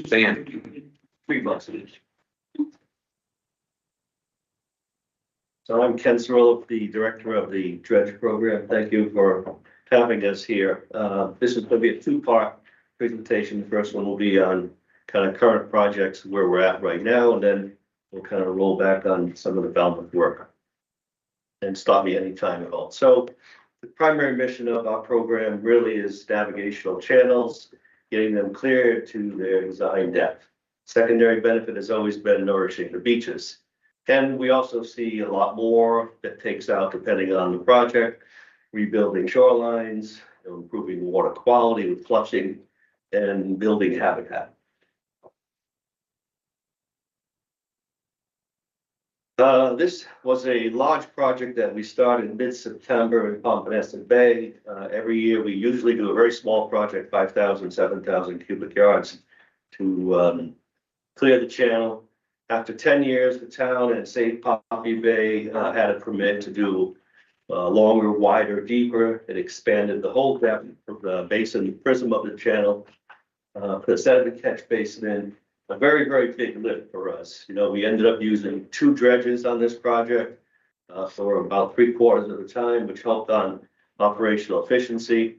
[SPEAKER 1] Sand.
[SPEAKER 2] $3 each. So I'm Ken Cirillo, the director of the dredge program. Thank you for having us here. This is going to be a two-part presentation. The first one will be on kind of current projects where we're at right now, and then we'll kind of roll back on some of the development work. And stop me anytime at all. So the primary mission of our program really is navigational channels, getting them clear to their design depth. Secondary benefit has always been nourishing the beaches. And we also see a lot more that takes out, depending on the project, rebuilding shorelines, improving water quality with flushing, and building habitat. This was a large project that we started mid-September in Pompanesett Bay. Every year, we usually do a very small project, 5,000, 7,000 cubic yards.
[SPEAKER 9] to clear the channel. After 10 years, the town and St. Poppy Bay had a permit to do longer, wider, deeper. It expanded the whole depth of the basin prism of the channel. Put a sediment catch basin in, a very, very big lift for us. You know, we ended up using 2 dredges on this project for about 3/4 of the time, which helped on operational efficiency.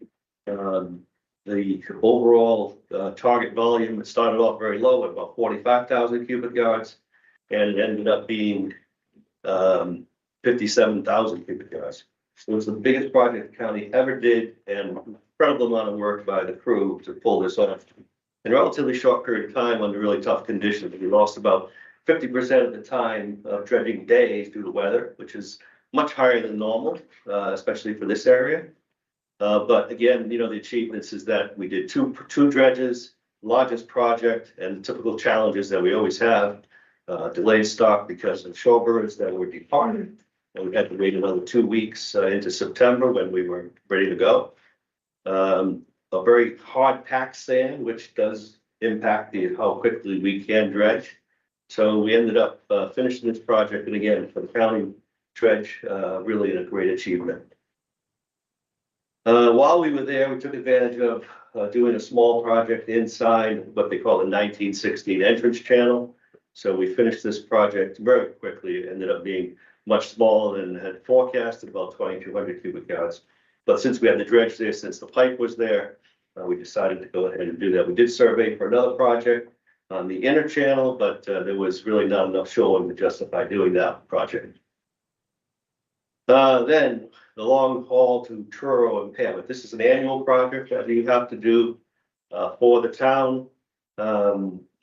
[SPEAKER 9] The overall target volume, it started off very low at about 45,000 cubic yards, and it ended up being 57,000 cubic yards. It was the biggest project the county ever did, and incredible amount of work by the crew to pull this off in a relatively short period of time under really tough conditions. We lost about 50% of the time of dredging days due to weather, which is much higher than normal, especially for this area. But again, you know, the achievements is that we did two dredges, largest project, and typical challenges that we always have. Delayed start because of shorebirds that were departed. And we had to wait another 2 weeks into September when we were ready to go. A very hard packed sand, which does impact how quickly we can dredge. So we ended up finishing this project, and again, for the county dredge, really a great achievement. While we were there, we took advantage of doing a small project inside what they call the 1916 entrance channel. So we finished this project very quickly. It ended up being much smaller than had forecasted, about 2,200 cubic yards. But since we had the dredge there, since the pipe was there, we decided to go ahead and do that. We did survey for another project on the inner channel, but there was really not enough shoreline to justify doing that project. Then the long haul to Truro and Pamit. This is an annual project that you have to do for the town.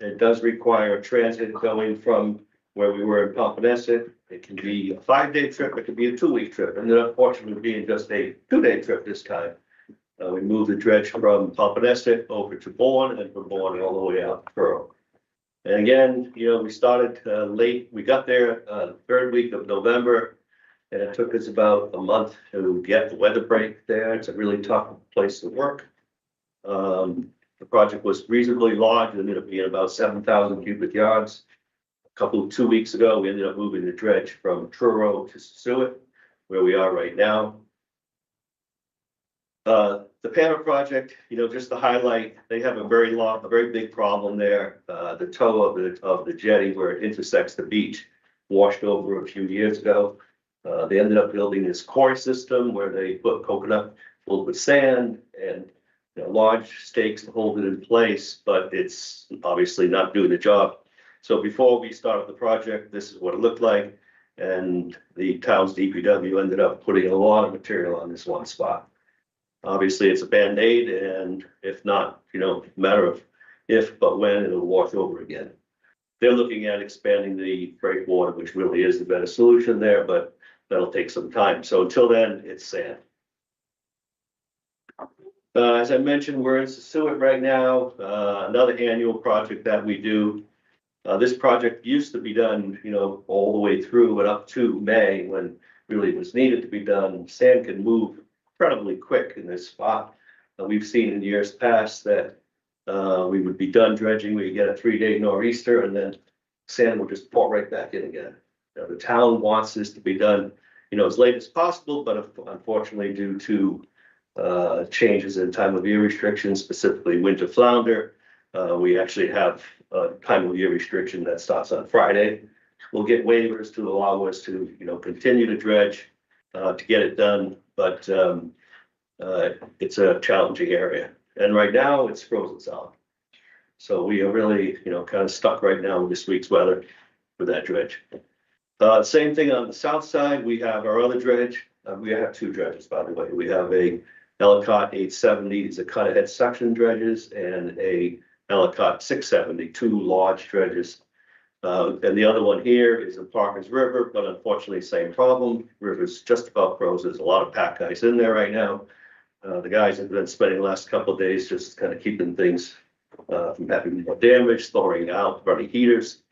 [SPEAKER 9] It does require a transit going from where we were in Pompanesett. It can be a 5-day trip, it could be a 2-week trip, and then unfortunately being just a 2-day trip this time. We moved the dredge from Pompanesett over to Bourne, and from Bourne all the way out to Truro. And again, you know, we started late. We got there the 3rd week of November, and it took us about a month to get the weather break there. It's a really tough place to work. The project was reasonably large. It ended up being about 7,000 cubic yards. 2 weeks ago, we ended up moving the dredge from Truro to Suet, where we are right now. The Pamit project, you know, just to highlight, they have a very big problem there. The toe of the jetty where it intersects the beach washed over a few years ago. They ended up building this core system where they put coconut filled with sand and, you know, large stakes to hold it in place, but it's obviously not doing the job. So before we started the project, this is what it looked like. And the town's DPW ended up putting a lot of material on this one spot. Obviously, it's a Band-Aid, and if not, you know, matter of if, but when, it'll wash over again. They're looking at expanding the breakwater, which really is the better solution there, but that'll take some time. So until then, it's sand. As I mentioned, we're in Suet right now, another annual project that we do. This project used to be done, you know, all the way through and up to May when really it was needed to be done. Sand can move incredibly quick in this spot. We've seen in years past that we would be done dredging, we get a 3-day nor'easter, and then sand will just pour right back in again. You know, the town wants this to be done, you know, as late as possible, but unfortunately due to changes in time of year restrictions, specifically winter flounder, we actually have a time of year restriction that starts on Friday. We'll get waivers to allow us to, you know, continue to dredge to get it done, but it's a challenging area. And right now it's frozen solid. So we are really, you know, kind of stuck right now with this week's weather for that dredge. Same thing on the south side. We have our other dredge. We have 2 dredges, by the way. We have a Ellicott 870, these are cut ahead suction dredges, and a Ellicott 670, 2 large dredges. And the other one here is in Parker's River, but unfortunately, same problem. River's just about frozen. There's a lot of pack ice in there right now. The guys have been spending the last couple of days just kind of keeping things from having more damage, thawing out, running heaters.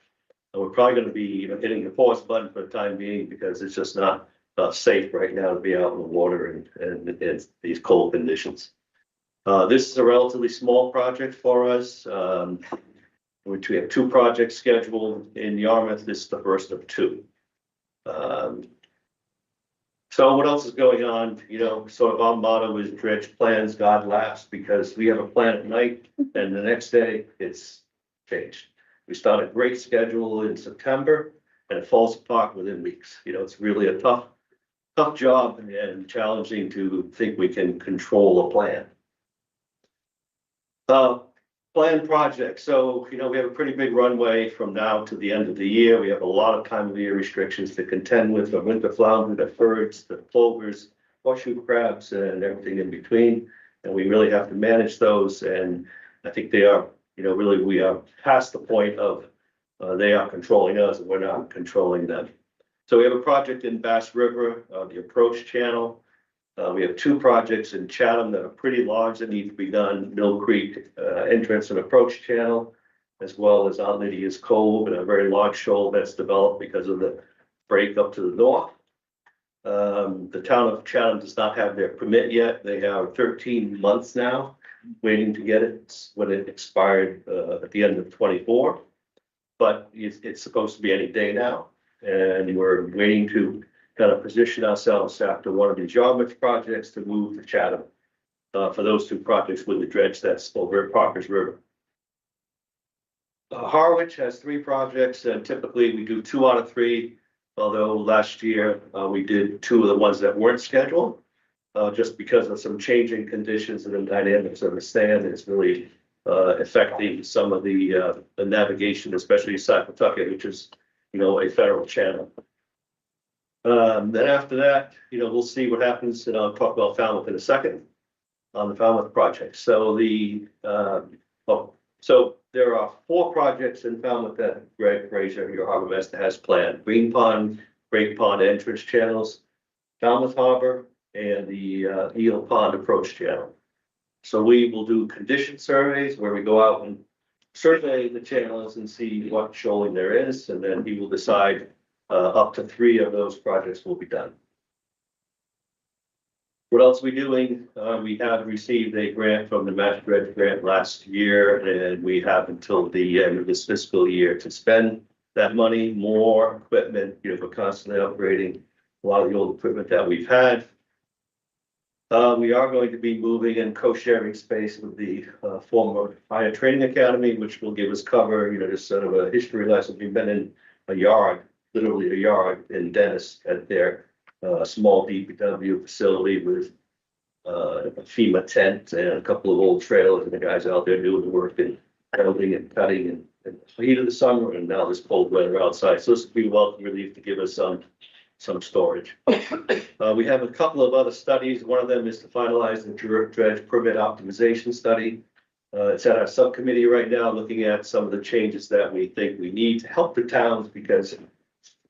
[SPEAKER 9] And we're probably going to be, you know, hitting the pause button for the time being because it's just not safe right now to be out in the water and these cold conditions. This is a relatively small project for us. which we have 2 projects scheduled in Yarmouth. This is the first of 2. So what else is going on? You know, sort of our motto is dredge plans, God laughs, because we have a plan at night and the next day it's changed. We start a great schedule in September and it falls apart within weeks. You know, it's really a tough job and challenging to think we can control a plan. Planned projects. So, you know, we have a pretty big runway from now to the end of the year. We have a lot of time of year restrictions to contend with, the winter flounder, the birds, the plovers, horseshoe crabs, and everything in between. And we really have to manage those. And I think they are, you know, really we are past the point of they are controlling us and we're not controlling them. So we have a project in Bass River, the approach channel. We have 2 projects in Chatham that are pretty large that need to be done. Mill Creek entrance and approach channel, as well as Aunt Lydia's Cove and a very large shoal that's developed because of the break up to the north. The town of Chatham does not have their permit yet. They have 13 months now waiting to get it when it expired at the end of 24. But it's supposed to be any day now. And we're waiting to kind of position ourselves after one of these Yarmouth projects to move to Chatham for those 2 projects with the dredge that's over at Parker's River. Harwich has 3 projects and typically we do 2 out of 3. Although last year we did 2 of the ones that weren't scheduled just because of some changing conditions and the dynamics of the sand. It's really affecting some of the navigation, especially Saquatucket, which is, you know, a federal channel. Then after that, you know, we'll see what happens, and I'll talk about Falmouth in a second on the Falmouth project. So so there are 4 projects in Falmouth that Greg Fraser, your harbor master, has planned: Green Pond, Great Pond entrance channels, Falmouth Harbor, and the Eel Pond approach channel. So we will do condition surveys where we go out and survey the channels and see what shoaling there is, and then he will decide up to 3 of those projects will be done. What else are we doing? We have received a grant from the Mass Dredge grant last year, and we have until the end of this fiscal year to spend that money. More equipment, you know, we're constantly upgrading a lot of the old equipment that we've had. We are going to be moving and co-sharing space with the former Fire Training Academy, which will give us cover, you know, just sort of a history lesson. We've been in a yard, literally a yard in Dennis at their small DPW facility with a FEMA tent and a couple of old trailers, and the guys out there doing the work and building and cutting in the heat of the summer and now this cold weather outside. So this will be welcome relief to give us some storage. We have a couple of other studies. One of them is to finalize the dredge permit optimization study. It's at our subcommittee right now, looking at some of the changes that we think we need to help the towns, because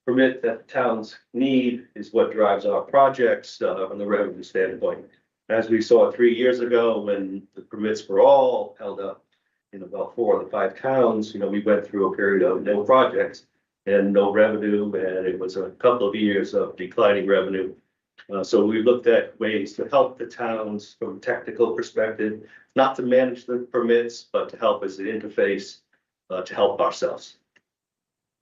[SPEAKER 9] permit that the towns need is what drives our projects from the revenue standpoint. As we saw 3 years ago, when the permits were all held up in about 4 of the 5 towns, you know, we went through a period of no projects and no revenue, and it was a couple of years of declining revenue. So we looked at ways to help the towns from a technical perspective, not to manage the permits, but to help as an interface to help ourselves.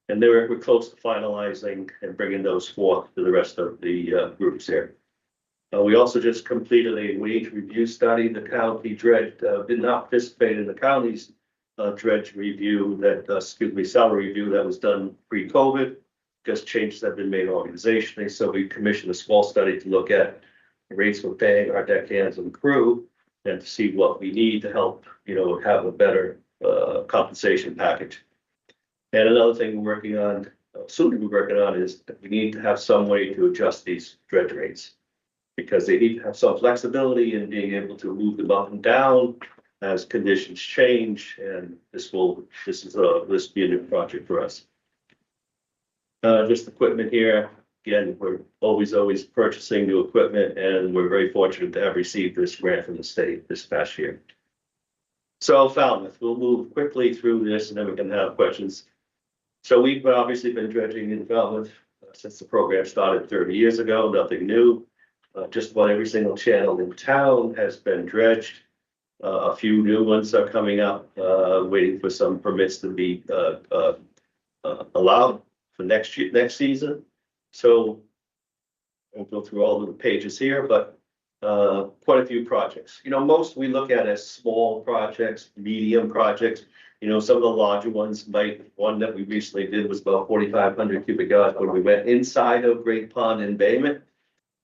[SPEAKER 9] And we're close to finalizing and bringing those forth to the rest of the groups here. We also just completed a wage review study. The county dredge did not participate in the county's dredge review salary review that was done pre-COVID, because changes have been made organizationally. So we commissioned a small study to look at the rates we're paying our deckhands and crew, and to see what we need to help, you know, have a better compensation package. And another thing we're working on, soon to be working on, is that we need to have some way to adjust these dredge rates, because they need to have some flexibility in being able to move them up and down as conditions change. And this will be a new project for us. Just equipment here. Again, we're always purchasing new equipment, and we're very fortunate to have received this grant from the state this past year. So Falmouth, we'll move quickly through this and then we can have questions. So we've obviously been dredging in Falmouth since the program started 30 years ago, nothing new. Just about every single channel in town has been dredged. A few new ones are coming up, waiting for some permits to be, allowed for next season. So I won't go through all of the pages here, but, quite a few projects. You know, most we look at as small projects, medium projects. You know, some of the larger ones one that we recently did was about 4,500 cubic yards when we went inside of Great Pond embayment.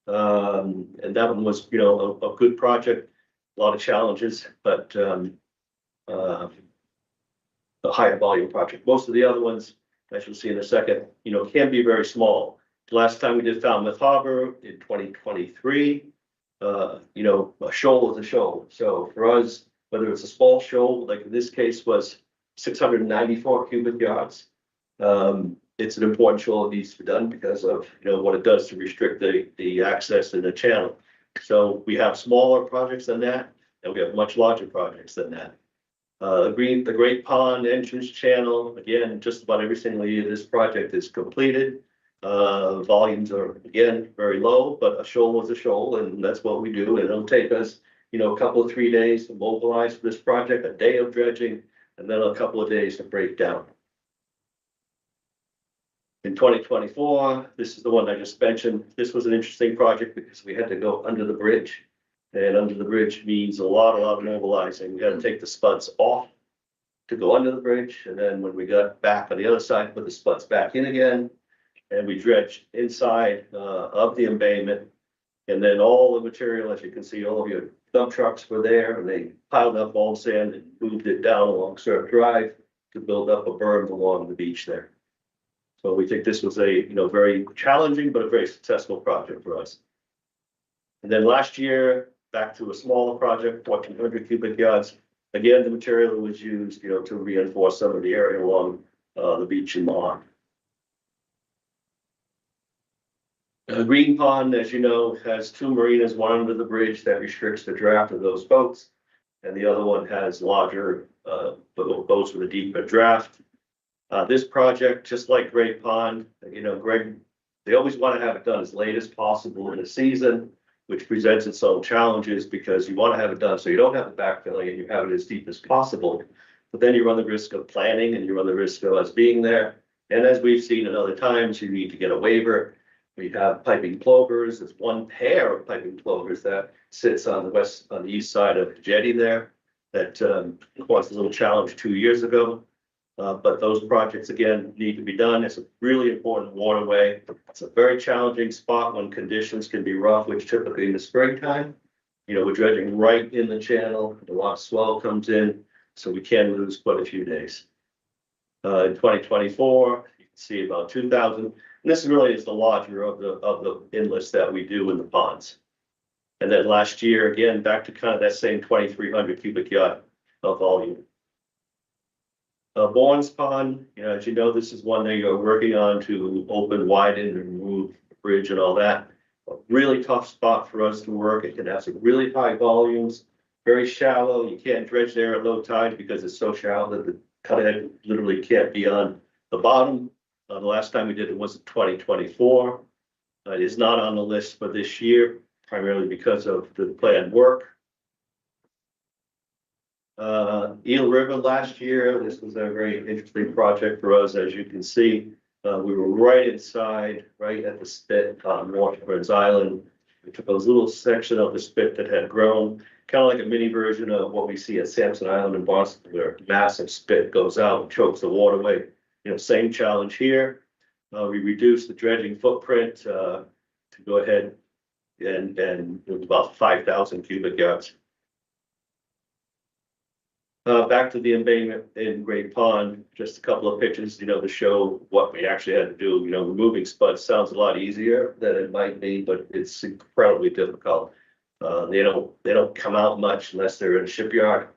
[SPEAKER 9] And that one was, you know, a good project, a lot of challenges, but, a higher volume project. Most of the other ones, as you'll see in a second, you know, can be very small. The last time we did Falmouth Harbor in 2023, you know, a shoal is a shoal. So for us, whether it's a small shoal, like in this case was 694 cubic yards. It's an important shoal that needs to be done because of, you know, what it does to restrict the access in the channel. So we have smaller projects than that, and we have much larger projects than that. The Great Pond entrance channel, again, just about every single year this project is completed. Volumes are, again, very low, but a shoal is a shoal, and that's what we do. And it'll take us, you know, a couple of 3 days to mobilize for this project, a day of dredging, and then a couple of days to break down. In 2024, this is the one I just mentioned. This was an interesting project because we had to go under the bridge. And under the bridge means a lot of mobilizing. We had to take the spuds off to go under the bridge. And then when we got back on the other side, put the spuds back in again. And we dredged inside of the embayment. And then all the material, as you can see, all of your dump trucks were there, and they piled up all sand and moved it down along Surf Drive to build up a berm along the beach there. So we think this was a, you know, very challenging, but a very successful project for us. And then last year, back to a smaller project, 1,400 cubic yards. Again, the material was used, you know, to reinforce some of the area along the beach and lawn. Green Pond, as you know, has 2 marinas, one under the bridge that restricts the draft of those boats, and the other one has larger boats with a deeper draft. This project, just like Great Pond, you know, Greg, they always want to have it done as late as possible in the season, which presents its own challenges because you want to have it done so you don't have the backfilling and you have it as deep as possible. But then you run the risk of planning and you run the risk of us being there. And as we've seen at other times, you need to get a waiver. We have piping plovers. There's one pair of piping plovers that sits on the east side of the jetty there that caused a little challenge 2 years ago. But those projects, again, need to be done. It's a really important waterway. It's a very challenging spot when conditions can be rough, which typically in the springtime, you know, we're dredging right in the channel. A lot of swell comes in, so we can lose quite a few days. In 2024, you can see about 2,000. And this really is the larger of the inlets that we do in the ponds. And then last year, again, back to kind of that same 2,300 cubic yard of volume. Bourne's Pond, you know, as you know, this is one that you're working on to open, widen, and remove the bridge and all that. A really tough spot for us to work. It can have some really high volumes, very shallow. You can't dredge there at low tide because it's so shallow that the cuthead literally can't be on the bottom. The last time we did it was in 2024. It is not on the list for this year, primarily because of the planned work. Eel River last year, this was a very interesting project for us. As you can see, we were right inside, right at the spit on Washburn's Island. We took a little section of the spit that had grown, kind of like a mini version of what we see at Sampson Island in Boston, where massive spit goes out and chokes the waterway. You know, same challenge here. We reduced the dredging footprint to go ahead and it was about 5,000 cubic yards. Back to the embayment in Great Pond, just a couple of pictures, you know, to show what we actually had to do. You know, removing spuds sounds a lot easier than it might be, but it's incredibly difficult. They don't come out much unless they're in a shipyard.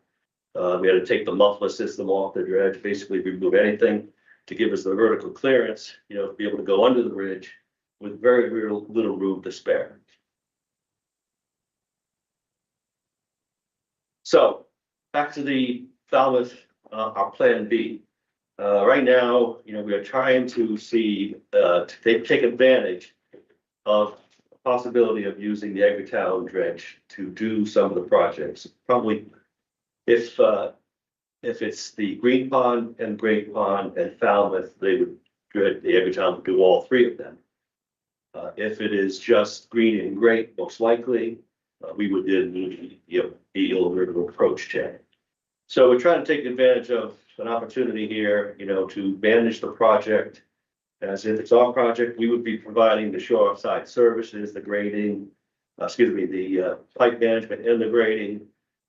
[SPEAKER 9] We had to take the muffler system off the dredge, basically remove anything to give us the vertical clearance, you know, to be able to go under the bridge with very, very little room to spare. So, back to the Falmouth, our plan B. Right now, you know, we are trying to see, to take advantage of the possibility of using the Edgartown dredge to do some of the projects. Probably If it's the Green Pond and Great Pond and Falmouth, they would, the Edgartown would do all three of them. If it is just Green and Great, most likely, we would then need the Eel River approach chain. So we're trying to take advantage of an opportunity here, to manage the project. As if it's our project, we would be providing the shoreside services, the grading, the pipe management and the grading.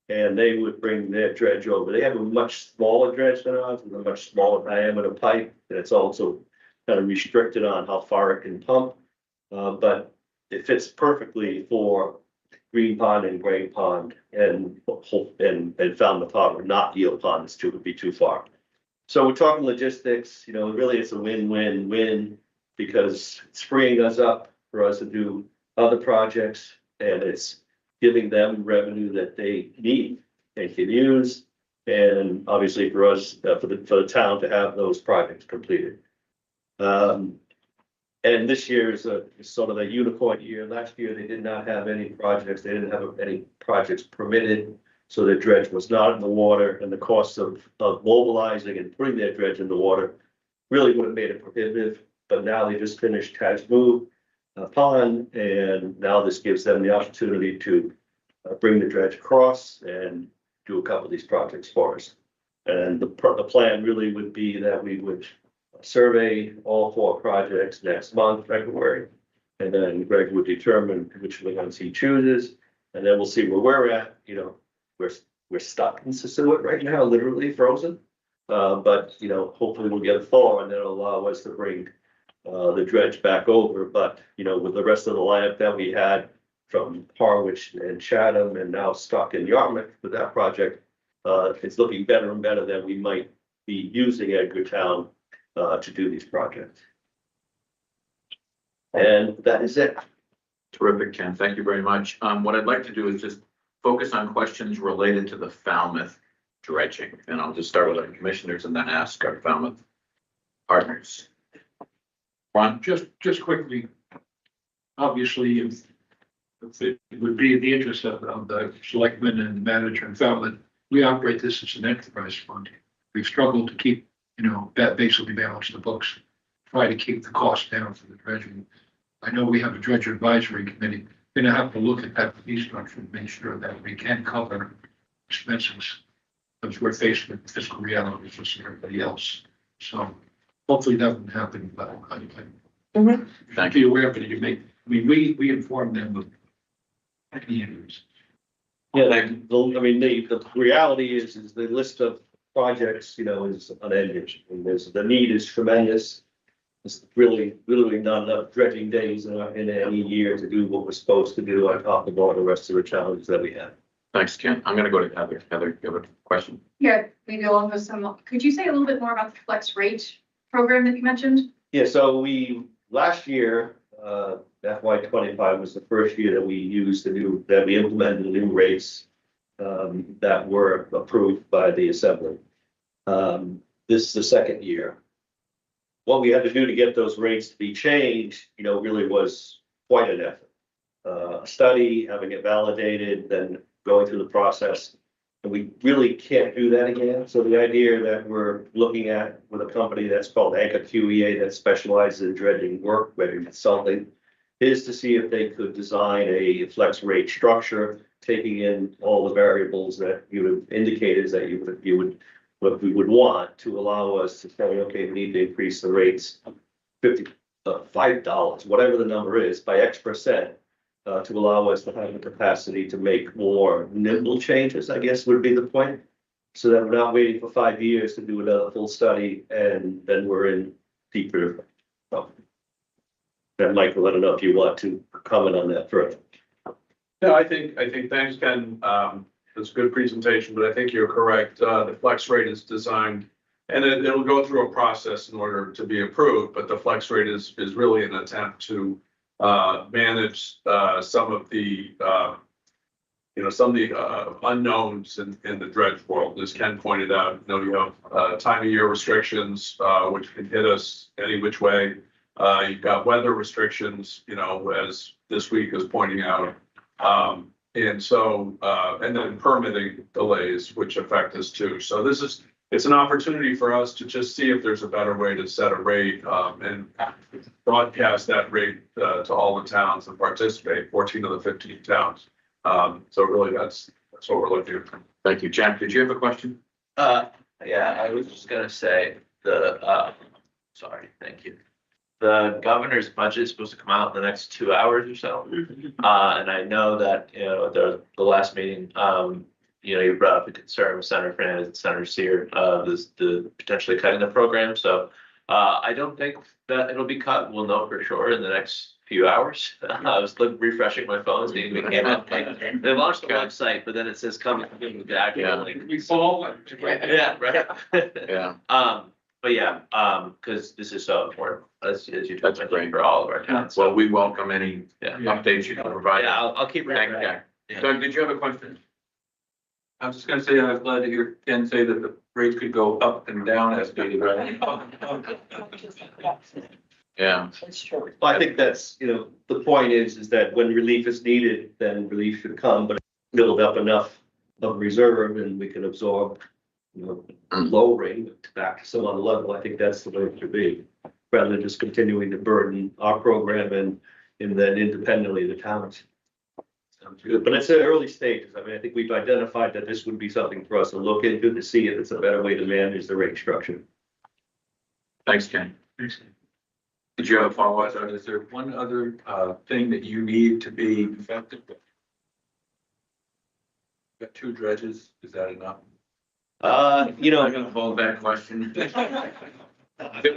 [SPEAKER 9] And they would bring their dredge over. They have a much smaller dredge than ours, with a much smaller diameter pipe. And it's also kind of restricted on how far it can pump. But it fits perfectly for Green Pond and Great Pond and Falmouth Harbor, not Eel Pond. It would be too far. So we're talking logistics, really it's a win-win-win because it's freeing us up for us to do other projects and it's giving them revenue that they need and can use. And obviously for us, for the town to have those projects completed. And this year is sort of a unicorn year. Last year, they did not have any projects. They didn't have any projects permitted. So their dredge was not in the water and the cost of mobilizing and putting their dredge in the water really would have made it prohibitive. But now they just finished Tajmu Pond and now this gives them the opportunity to bring the dredge across and do a couple of these projects for us. And the plan really would be that we would survey all 4 projects next month, February. And then Greg would determine which ones he chooses. And then we'll see where we're at. We're stuck in Sissuit right now, literally frozen. But hopefully we'll get a thaw and that'll allow us to bring the dredge back over. But with the rest of the lineup that we had from Harwich and Chatham and now stuck in Yarmouth with that project, it's looking better and better that we might be using Edgartown to do these projects. And that is it.
[SPEAKER 1] Terrific, Ken. Thank you very much. What I'd like to do is just focus on questions related to the Falmouth dredging. And I'll just start with our commissioners and then ask our Falmouth partners. Ron?
[SPEAKER 7] Just quickly, obviously, if it would be in the interest of the selectmen and manager and Falmouth, we operate this as an enterprise fund. We've struggled to keep, basically balance the books, try to keep the cost down for the dredging. I know we have a dredge advisory committee. We're gonna have to look at that fee structure and make sure that we can cover expenses because we're faced with fiscal realities just like everybody else. So hopefully that won't happen, but
[SPEAKER 1] Thank
[SPEAKER 7] be aware of it. We inform them of any issues.
[SPEAKER 9] Yeah, the reality is the list of projects, is unending. And the need is tremendous. There's literally not enough dredging days in any year to do what we're supposed to do on top of all the rest of the challenges that we have.
[SPEAKER 1] Thanks, Ken. I'm gonna go to Heather. Heather, you have a question?
[SPEAKER 4] Yeah, maybe along with could you say a little bit more about the flex rate program that you mentioned?
[SPEAKER 9] Yeah, so last year, FY25 was the first year that we implemented the new rates that were approved by the assembly. This is the second year. What we had to do to get those rates to be changed, really was quite an effort. A study, having it validated, then going through the process. And we really can't do that again. So the idea that we're looking at with a company that's called Anchor QEA that specializes in dredging work, whether consulting, is to see if they could design a flex rate structure, taking in all the variables that you have indicated that what we would want to allow us to say, okay, we need to increase the rates $5, whatever the number is, by X%, to allow us to have the capacity to make more nimble changes, I guess would be the point. So that we're not waiting for 5 years to do another full study and then we're in deeper. And Michael, I don't know if you want to comment on that further.
[SPEAKER 2] Yeah, I think thanks, Ken. It's a good presentation, but I think you're correct. The flex rate is designed and it'll go through a process in order to be approved, but the flex rate is really an attempt to manage some of the unknowns in the dredge world. As Ken pointed out, you have time of year restrictions, which can hit us any which way. You've got weather restrictions, as this week is pointing out. And so, and then permitting delays, which affect us too. So it's an opportunity for us to just see if there's a better way to set a rate, and broadcast that rate, to all the towns that participate, 14 of the 15 towns. So really, that's what we're looking at.
[SPEAKER 1] Thank you. Jack, did you have a question?
[SPEAKER 10] Yeah, I was just gonna say sorry, thank you. The governor's budget is supposed to come out in the next 2 hours or so. And I know that, you know, the last meeting, you know, you brought up the concern with Senator Fernandez and Senator Seer, the potentially cutting the program. So, I don't think that it'll be cut. We'll know for sure in the next few hours. I was refreshing my phone, seeing if it came up. They launched the website, but then it says coming with the actual link.
[SPEAKER 2] We fall.
[SPEAKER 10] Yeah, right.
[SPEAKER 1] Yeah.
[SPEAKER 10] But yeah, because this is so important, as you
[SPEAKER 1] That's
[SPEAKER 10] told
[SPEAKER 1] great.
[SPEAKER 10] me, for all of our towns.
[SPEAKER 1] Well, we welcome any
[SPEAKER 10] Yeah.
[SPEAKER 1] updates you can provide.
[SPEAKER 10] Yeah, I'll keep it.
[SPEAKER 1] Thank you, Jack.
[SPEAKER 10] Yeah.
[SPEAKER 1] Doug, did you have a question?
[SPEAKER 5] I was just gonna say, I was glad to hear Ken say that the rates could go up and down as needed, right?
[SPEAKER 1] Yeah.
[SPEAKER 3] That's true.
[SPEAKER 9] Well, I think that's, you know, the point is that when relief is needed, then relief should come, but build up enough of reserve and we can absorb, you know, lowering back to some other level. I think that's the way it should be, rather than just continuing to burden our program and then independently the towns.
[SPEAKER 5] Sounds good.
[SPEAKER 9] But it's at early stages. I mean, I think we've identified that this would be something for us to look into to see if it's a better way to manage the rate structure.
[SPEAKER 1] Thanks, Ken. Did you have a follow-up?
[SPEAKER 5] Is there one other thing that you need to be effective? Got 2 dredges, is that enough?
[SPEAKER 9] You know,
[SPEAKER 1] I'm gonna hold that question.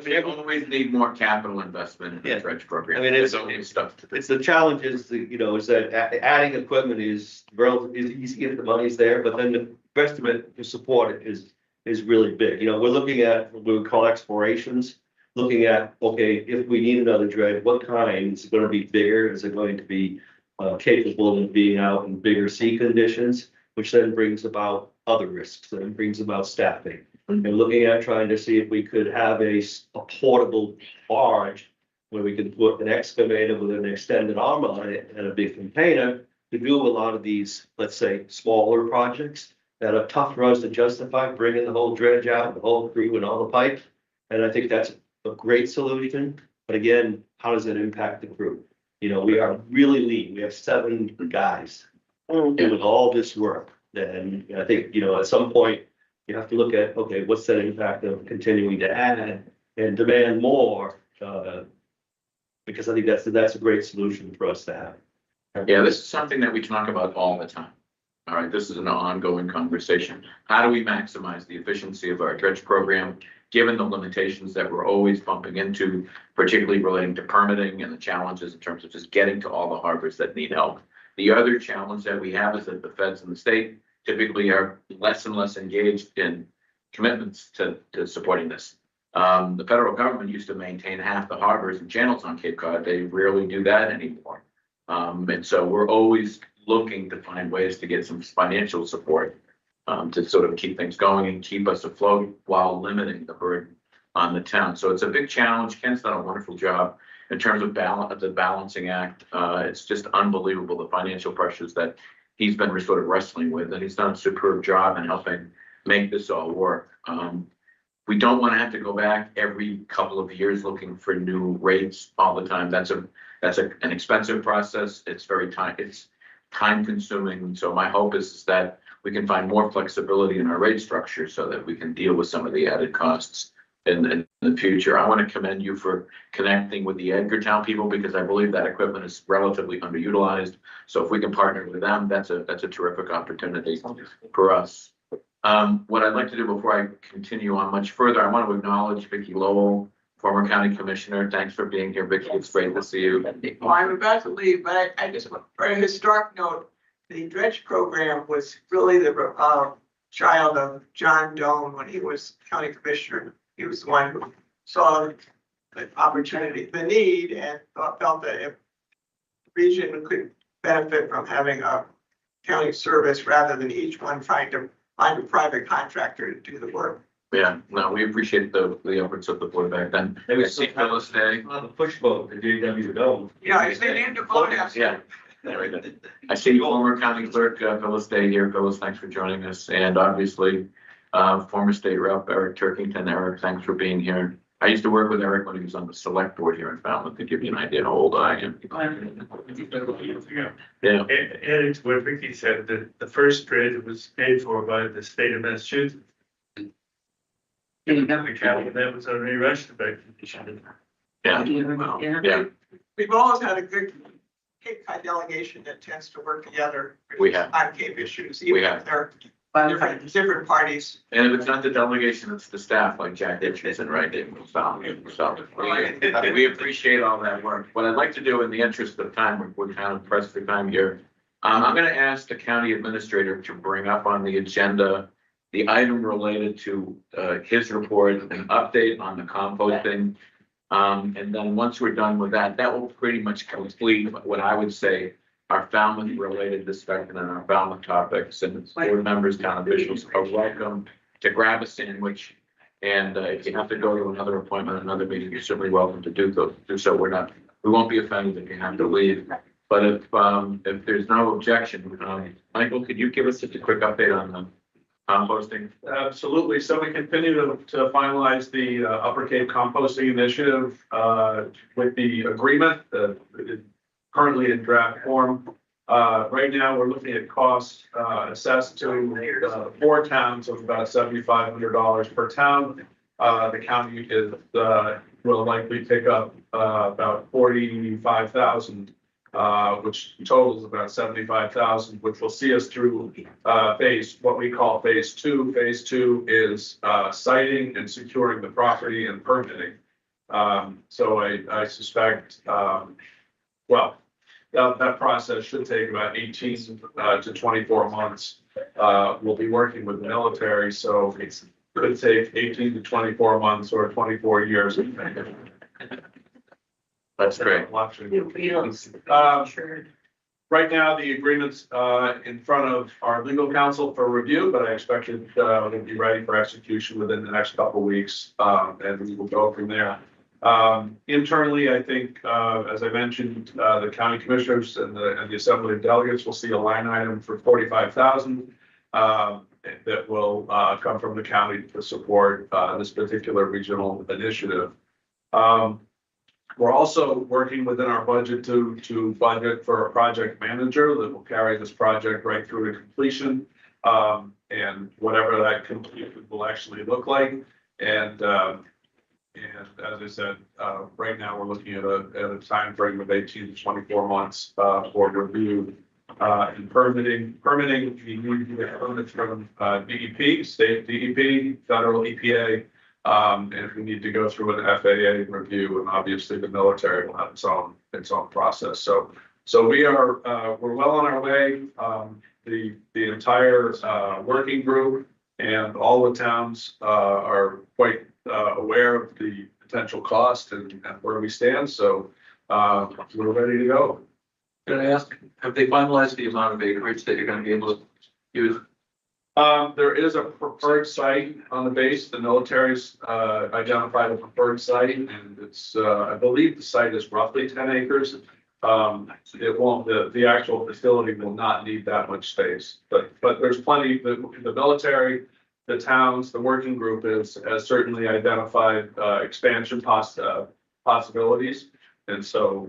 [SPEAKER 1] We always need more capital investment in the
[SPEAKER 9] Yeah.
[SPEAKER 1] dredge program.
[SPEAKER 9] I mean,
[SPEAKER 1] There's always stuff to do.
[SPEAKER 9] it's the challenge is, you know, is that adding equipment is relatively easy if the money's there, but then the rest of it to support it is really big. You know, we're looking at what we call explorations, looking at, okay, if we need another dredge, what kind? Is it gonna be bigger? Is it going to be capable of being out in bigger sea conditions? Which then brings about other risks, then brings about staffing. And looking at trying to see if we could have a portable barge where we could put an excavator with an extended arm on it and a big container to do a lot of these, let's say, smaller projects that are tough for us to justify, bringing the whole dredge out, the whole crew and all the pipe. And I think that's a great solution. But again, how does it impact the crew? You know, we are really lean. We have 7 guys doing all this work. And I think, you know, at some point, you have to look at, okay, what's that impact of continuing to add and demand more? Because I think that's a great solution for us to have.
[SPEAKER 1] Yeah, this is something that we talk about all the time. All right, this is an ongoing conversation. How do we maximize the efficiency of our dredge program, given the limitations that we're always bumping into, particularly relating to permitting and the challenges in terms of just getting to all the harbors that need help? The other challenge that we have is that the feds and the state typically are less and less engaged in commitments to supporting this. The federal government used to maintain half the harbors and channels on Cape Cod. They rarely do that anymore. And so we're always looking to find ways to get some financial support to sort of keep things going and keep us afloat while limiting the burden on the town. So it's a big challenge. Ken's done a wonderful job in terms of the balancing act. It's just unbelievable, the financial pressures that he's been sort of wrestling with, and he's done a superb job in helping make this all work. We don't want to have to go back every couple of years looking for new rates all the time. That's an expensive process. It's time consuming. So my hope is that we can find more flexibility in our rate structure so that we can deal with some of the added costs in the future. I want to commend you for connecting with the Edgartown people, because I believe that equipment is relatively underutilized. So if we can partner with them, that's a terrific opportunity for us. What I'd like to do before I continue on much further, I want to acknowledge Vicki Lowell, former county commissioner. Thanks for being here, Vicki. It's great to see you.
[SPEAKER 11] Well, I'm about to leave, but I just want, for a historic note, the dredge program was really the child of John Doan when he was county commissioner. He was the one who saw the opportunity, the need, and felt that if the region could benefit from having a county service rather than each one trying to find a private contractor to do the work.
[SPEAKER 1] Yeah, no, we appreciate the efforts of the board back then.
[SPEAKER 9] They
[SPEAKER 1] I
[SPEAKER 9] were
[SPEAKER 1] see Phyllis Day.
[SPEAKER 9] on the push boat, the JW Dome.
[SPEAKER 11] Yeah, they named a boat after.
[SPEAKER 1] Yeah. Very good. I see former county clerk, Phyllis Day here. Phyllis, thanks for joining us. And obviously, former state rep Eric Turkington. Eric, thanks for being here. I used to work with Eric when he was on the select board here in Falmouth, to give you an idea how old I am. Yeah.
[SPEAKER 2] Adding to what Vicky said, the first bridge was paid for by the state of Massachusetts.
[SPEAKER 3] There you go.
[SPEAKER 2] The county that was already rushed back.
[SPEAKER 1] Yeah.
[SPEAKER 3] Yeah.
[SPEAKER 1] Yeah.
[SPEAKER 11] We've always had a good Cape Cod delegation that tends to work together.
[SPEAKER 1] We have.
[SPEAKER 11] On Cape issues,
[SPEAKER 1] We
[SPEAKER 11] even
[SPEAKER 1] have.
[SPEAKER 11] if they're
[SPEAKER 3] Firefighters.
[SPEAKER 11] different parties.
[SPEAKER 1] And if it's not the delegation, it's the staff like Jack Richardson, right? So we appreciate all that work. What I'd like to do in the interest of time, we're kind of pressed for time here. I'm going to ask the county administrator to bring up on the agenda the item related to his report, an update on the composting. And then once we're done with that, that will pretty much complete what I would say our Falmouth related discussion and our Falmouth topics, and board members, town officials are welcome to grab a sandwich. And if you have to go to another appointment, another meeting, you're certainly welcome to do so. We won't be offended if you have to leave. But if there's no objection, Michael, could you give us just a quick update on the composting?
[SPEAKER 2] Absolutely. So we continue to finalize the Upper Cape Composting Initiative with the agreement currently in draft form. Right now, we're looking at costs assessed to 4 towns of about $7,500 per town. The county will likely pick up about 45,000, which totals about 75,000, which will see us through what we call phase 2. Phase 2 is siting and securing the property and permitting. So I suspect, that process should take about 18 to 24 months. We'll be working with the military, so it could take 18 to 24 months or 24 years.
[SPEAKER 1] That's great.
[SPEAKER 2] Right now, the agreement's in front of our legal counsel for review, but I expect it will be ready for execution within the next couple of weeks, and we will go from there. Internally, I think, as I mentioned, the county commissioners and the assembly of delegates will see a line item for 45,000 that will come from the county to support this particular regional initiative. We're also working within our budget to budget for a project manager that will carry this project right through to completion, and whatever that completion will actually look like. And as I said, right now we're looking at a time frame of 18 to 24 months for review and permitting. Permitting, we need to get permits from DEP, state DEP, federal EPA, and if we need to go through an FAA review, and obviously the military will have its own process. So we're well on our way. The entire working group and all the towns are quite aware of the potential cost and where we stand. So we're ready to go.
[SPEAKER 5] Can I ask, have they finalized the amount of acreage that you're gonna be able to use?
[SPEAKER 2] There is a preferred site on the base. The military's identified a preferred site, and it's I believe the site is roughly 10 acres. It won't, the actual facility will not need that much space, but there's plenty. The military, the towns, the working group has certainly identified expansion possibilities. And so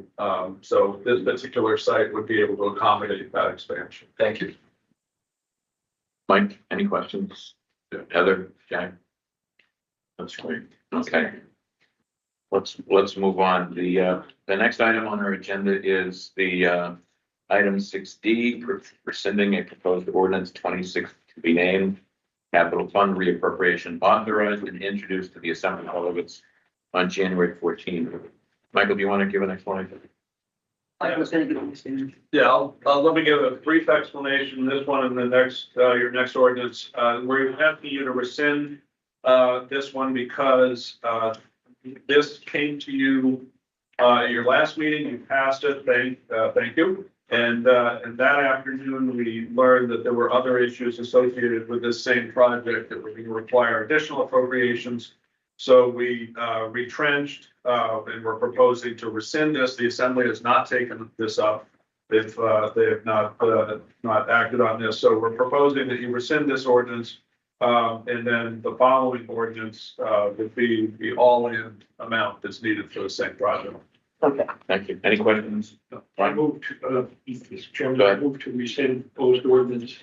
[SPEAKER 2] this particular site would be able to accommodate that expansion.
[SPEAKER 5] Thank you.
[SPEAKER 1] Mike, any questions? Heather, Jack? That's great. Okay. Let's move on. The next item on our agenda is the item 6D, rescinding a proposed ordinance 26 to be named capital fund reappropriation authorized and introduced to the Assembly delegates on January 14th. Michael, do you want to give an explanation?
[SPEAKER 3] I was gonna give you this.
[SPEAKER 2] Yeah, let me give a brief explanation. This one and the next, your next ordinance. We're asking you to rescind this one because this came to you at your last meeting. You passed it. Thank you. And that afternoon, we learned that there were other issues associated with this same project that were going to require additional appropriations. So we retrenched and we're proposing to rescind this. The Assembly has not taken this up. if they have not acted on this. So we're proposing that you rescind this ordinance. And then the following ordinance would be the all-in amount that's needed for the same project.
[SPEAKER 3] Okay.
[SPEAKER 1] Thank you. Any questions?
[SPEAKER 7] I move to, Mr. Chairman,
[SPEAKER 1] Go
[SPEAKER 7] I
[SPEAKER 1] ahead.
[SPEAKER 7] move to rescind proposed ordinance,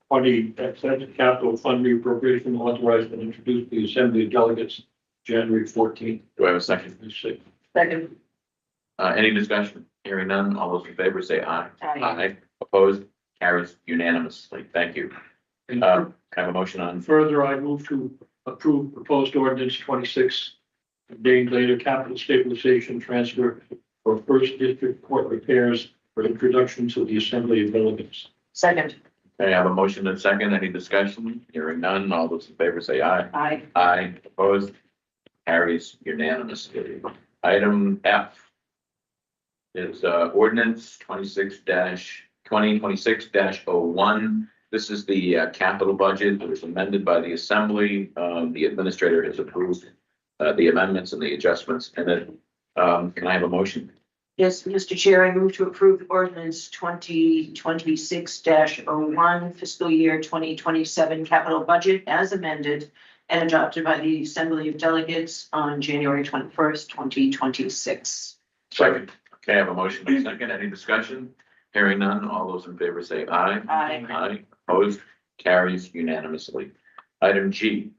[SPEAKER 7] 20, that's capital fund reappropriation authorized and introduced the Assembly of Delegates January 14th.
[SPEAKER 1] Do I have a second?
[SPEAKER 3] Second.
[SPEAKER 1] Any discussion? Hearing none, all those in favor say aye.
[SPEAKER 3] Aye.
[SPEAKER 1] Opposed? Carries unanimously. Thank you.
[SPEAKER 7] And
[SPEAKER 1] Can I have a motion on?
[SPEAKER 7] further, I move to approve proposed ordinance 26, named later capital stabilization transfer for first district court repairs for introduction to the Assembly of Delegates.
[SPEAKER 3] Second.
[SPEAKER 1] Okay, I have a motion and a second. Any discussion? Hearing none, all those in favor say aye.
[SPEAKER 3] Aye.
[SPEAKER 1] Aye. Opposed? Carries unanimously. Item F is ordinance 2026-01. This is the capital budget that was amended by the Assembly. The administrator has approved the amendments and the adjustments. And then can I have a motion?
[SPEAKER 3] Yes, Mr. Chair, I move to approve ordinance 2026-01 fiscal year 2027 capital budget as amended and adopted by the Assembly of Delegates on January 21st, 2026.
[SPEAKER 1] Second. Okay, I have a motion and a second. Any discussion? Hearing none, all those in favor say aye.
[SPEAKER 3] Aye.
[SPEAKER 1] Aye. Opposed? Carries unanimously. Item G.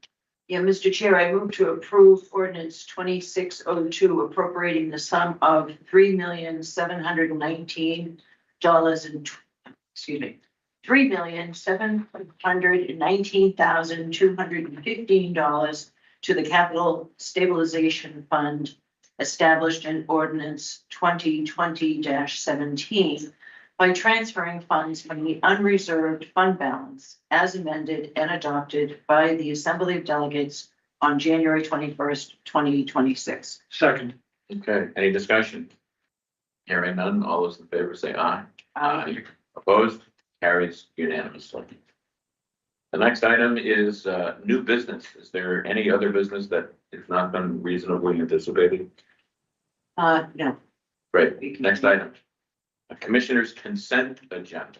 [SPEAKER 3] Yeah, Mr. Chair, I move to approve ordinance 2602 appropriating the sum of $3,719,215 to the Capital Stabilization Fund established in ordinance 2020-17 by transferring funds from the unreserved fund balance as amended and adopted by the Assembly of Delegates on January 21st, 2026.
[SPEAKER 7] Second.
[SPEAKER 1] Okay, any discussion? Hearing none, all those in favor say aye. Opposed? Carries unanimously. The next item is new business. Is there any other business that has not been reasonably anticipated?
[SPEAKER 3] No.
[SPEAKER 1] Great. Next item. A commissioner's consent agenda.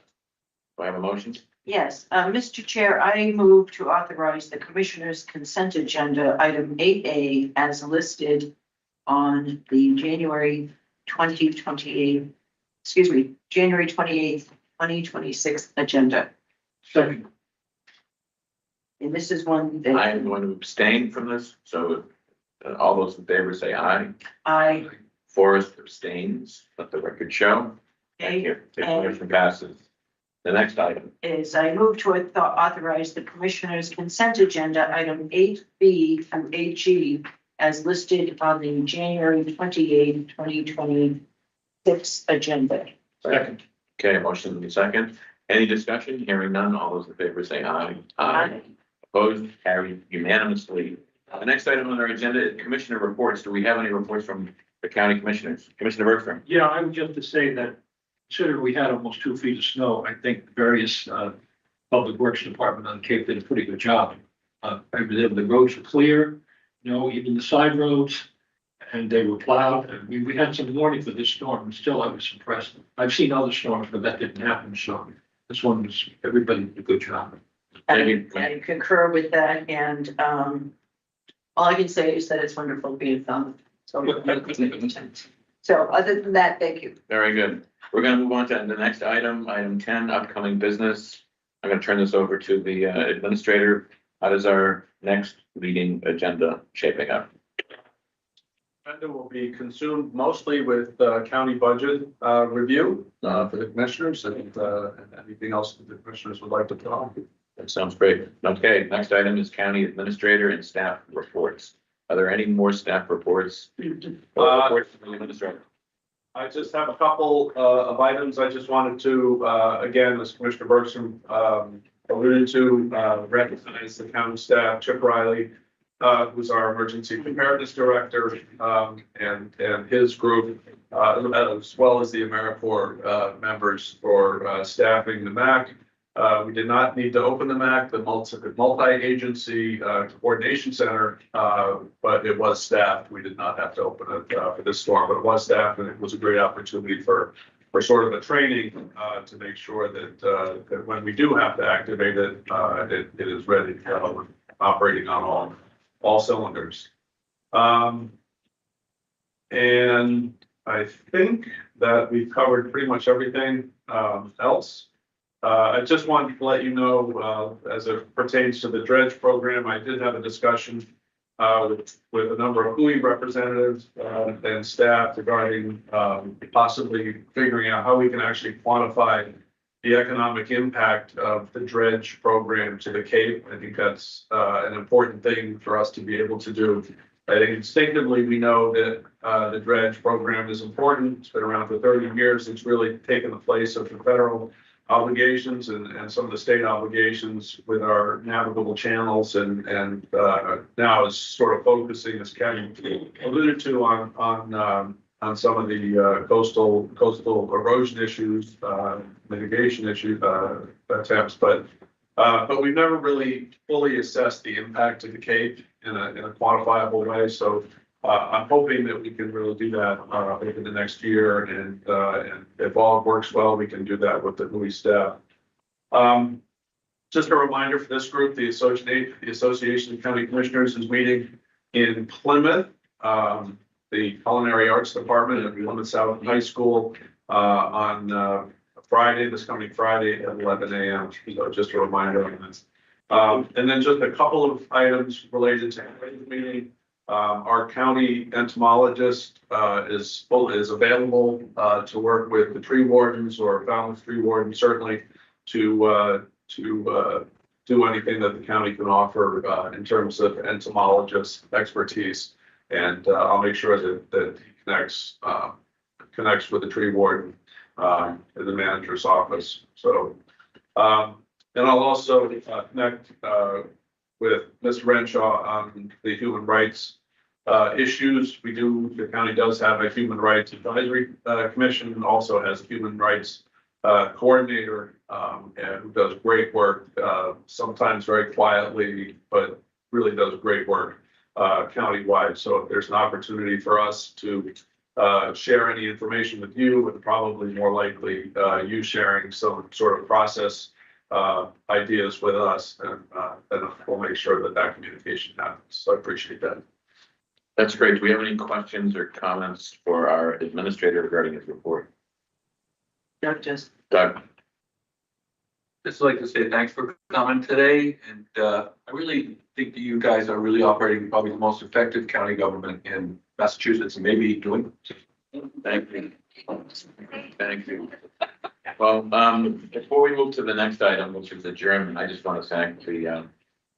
[SPEAKER 1] Do I have a motion?
[SPEAKER 3] Yes, Mr. Chair, I move to authorize the Commissioner's consent agenda, item 8A, as listed on the January 28th, 2026 agenda.
[SPEAKER 7] Second.
[SPEAKER 3] And this is one
[SPEAKER 1] I
[SPEAKER 3] that
[SPEAKER 1] am going to abstain from this, so all those in favor say aye.
[SPEAKER 3] I,
[SPEAKER 1] Forrest abstains, let the record show. Thank you. The motion passes. The next item.
[SPEAKER 3] is I move to authorize the Commissioner's consent agenda, item 8B through 8G, as listed on the January 28th, 2026 agenda.
[SPEAKER 7] Second.
[SPEAKER 1] Okay, a motion in a second. Any discussion? Hearing none, all those in favor say aye. Opposed? Carried unanimously. The next item on our agenda is commissioner reports. Do we have any reports from the county commissioners? Commissioner Bergstrom?
[SPEAKER 7] Yeah, I would just to say that considering we had almost 2 feet of snow, I think the various public works department on Cape did a pretty good job. The roads were clear, even the side roads, and they were plowed. And we had some warning for this storm, and still I was impressed. I've seen other storms, but that didn't happen, so this one was, everybody did a good job.
[SPEAKER 3] I concur with that, and all I can say is that it's wonderful being found. So other than that, thank you.
[SPEAKER 1] Very good. We're going to move on to the next item, item 10, upcoming business. I'm going to turn this over to the administrator. How does our next meeting agenda shaping up?
[SPEAKER 2] Agenda will be consumed mostly with county budget review for the commissioners and anything else that the commissioners would like to put on.
[SPEAKER 1] That sounds great. Okay, next item is county administrator and staff reports. Are there any more staff reports? Reports from the administrator?
[SPEAKER 2] I just have a couple of items. I just wanted to, again, as Commissioner Bergstrom alluded to, recognize the county staff, Chip Riley, who's our emergency preparedness director, and his group, as well as the AmeriCorps members for staffing the MAC. We did not need to open the MAC, the multi-agency coordination center, but it was staffed. We did not have to open it for this storm, but it was staffed, and it was a great opportunity for for sort of a training, to make sure that when we do have to activate it, it is ready to go, operating on all cylinders. And I think that we've covered pretty much everything, else. I just wanted to let you know, as it pertains to the dredge program, I did have a discussion with a number of WUI representatives and staff regarding possibly figuring out how we can actually quantify the economic impact of the dredge program to the Cape. I think that's an important thing for us to be able to do. I think instinctively, we know that the dredge program is important. It's been around for 30 years. It's really taken the place of the federal obligations and some of the state obligations with our navigable channels and now is sort of focusing, as Kevin alluded to, on some of the coastal erosion issues, mitigation issues, attempts, but we've never really fully assessed the impact of the Cape in a quantifiable way. So I'm hoping that we can really do that over the next year, and if all works well, we can do that with the WUI staff. Just a reminder for this group, the Association of County Commissioners is meeting in Plymouth. The Culinary Arts Department at Plymouth South High School on Friday, this coming Friday at 11 a.m. So just a reminder on this. And then just a couple of items related to the meeting. Our county entomologist is available to work with the tree wardens or Falmouth tree warden, certainly to do anything that the county can offer in terms of entomologist expertise. And I'll make sure that he connects with the tree warden in the manager's office. So, and I'll also connect with Ms. Renshaw on the human rights issues. The county does have a human rights advisory commission, and also has a human rights coordinator and who does great work, sometimes very quietly, but really does great work countywide. So if there's an opportunity for us to share any information with you, and probably more likely you sharing some sort of process ideas with us, and then we'll make sure that communication happens. So I appreciate that.
[SPEAKER 1] That's great. Do we have any questions or comments for our administrator regarding his report?
[SPEAKER 3] Doug, just.
[SPEAKER 1] Doug?
[SPEAKER 5] Just like to say thanks for coming today, and I really think that you guys are really operating probably the most effective county government in Massachusetts and maybe doing.
[SPEAKER 1] Thank you. Thank you. Well, before we move to the next item, which is adjournment, I just want to thank the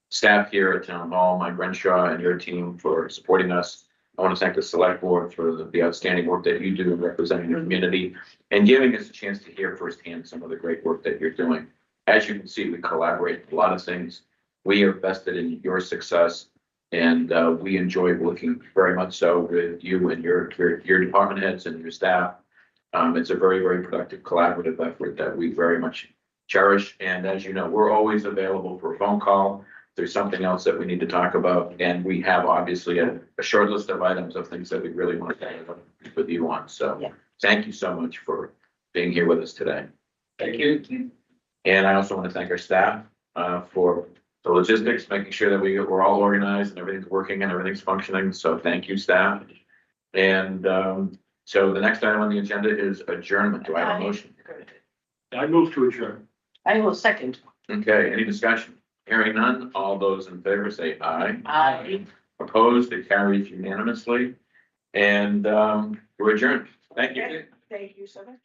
[SPEAKER 1] staff here at Town Hall, Mike Renshaw and your team for supporting us. I want to thank the select board for the outstanding work that you do in representing the community and giving us a chance to hear firsthand some of the great work that you're doing. As you can see, we collaborate a lot of things. We are vested in your success, and we enjoy working very much so with you and your department heads and your staff. It's a very, very productive collaborative effort that we very much cherish. And as you know, we're always available for a phone call. If there's something else that we need to talk about, and we have obviously a short list of items of things that we really want to talk with you on. So Thank you so much for being here with us today.
[SPEAKER 7] Thank you.
[SPEAKER 1] And I also want to thank our staff for the logistics, making sure that we're all organized and everything's working and everything's functioning. So thank you, staff. And so the next item on the agenda is adjournment. Do I have a motion?
[SPEAKER 7] I move to adjourn.
[SPEAKER 3] I will second.
[SPEAKER 1] Okay, any discussion? Hearing none, all those in favor say aye.
[SPEAKER 3] Aye.
[SPEAKER 1] Opposed, it carries unanimously. And we're adjourned. Thank you.
[SPEAKER 11] Thank you so much.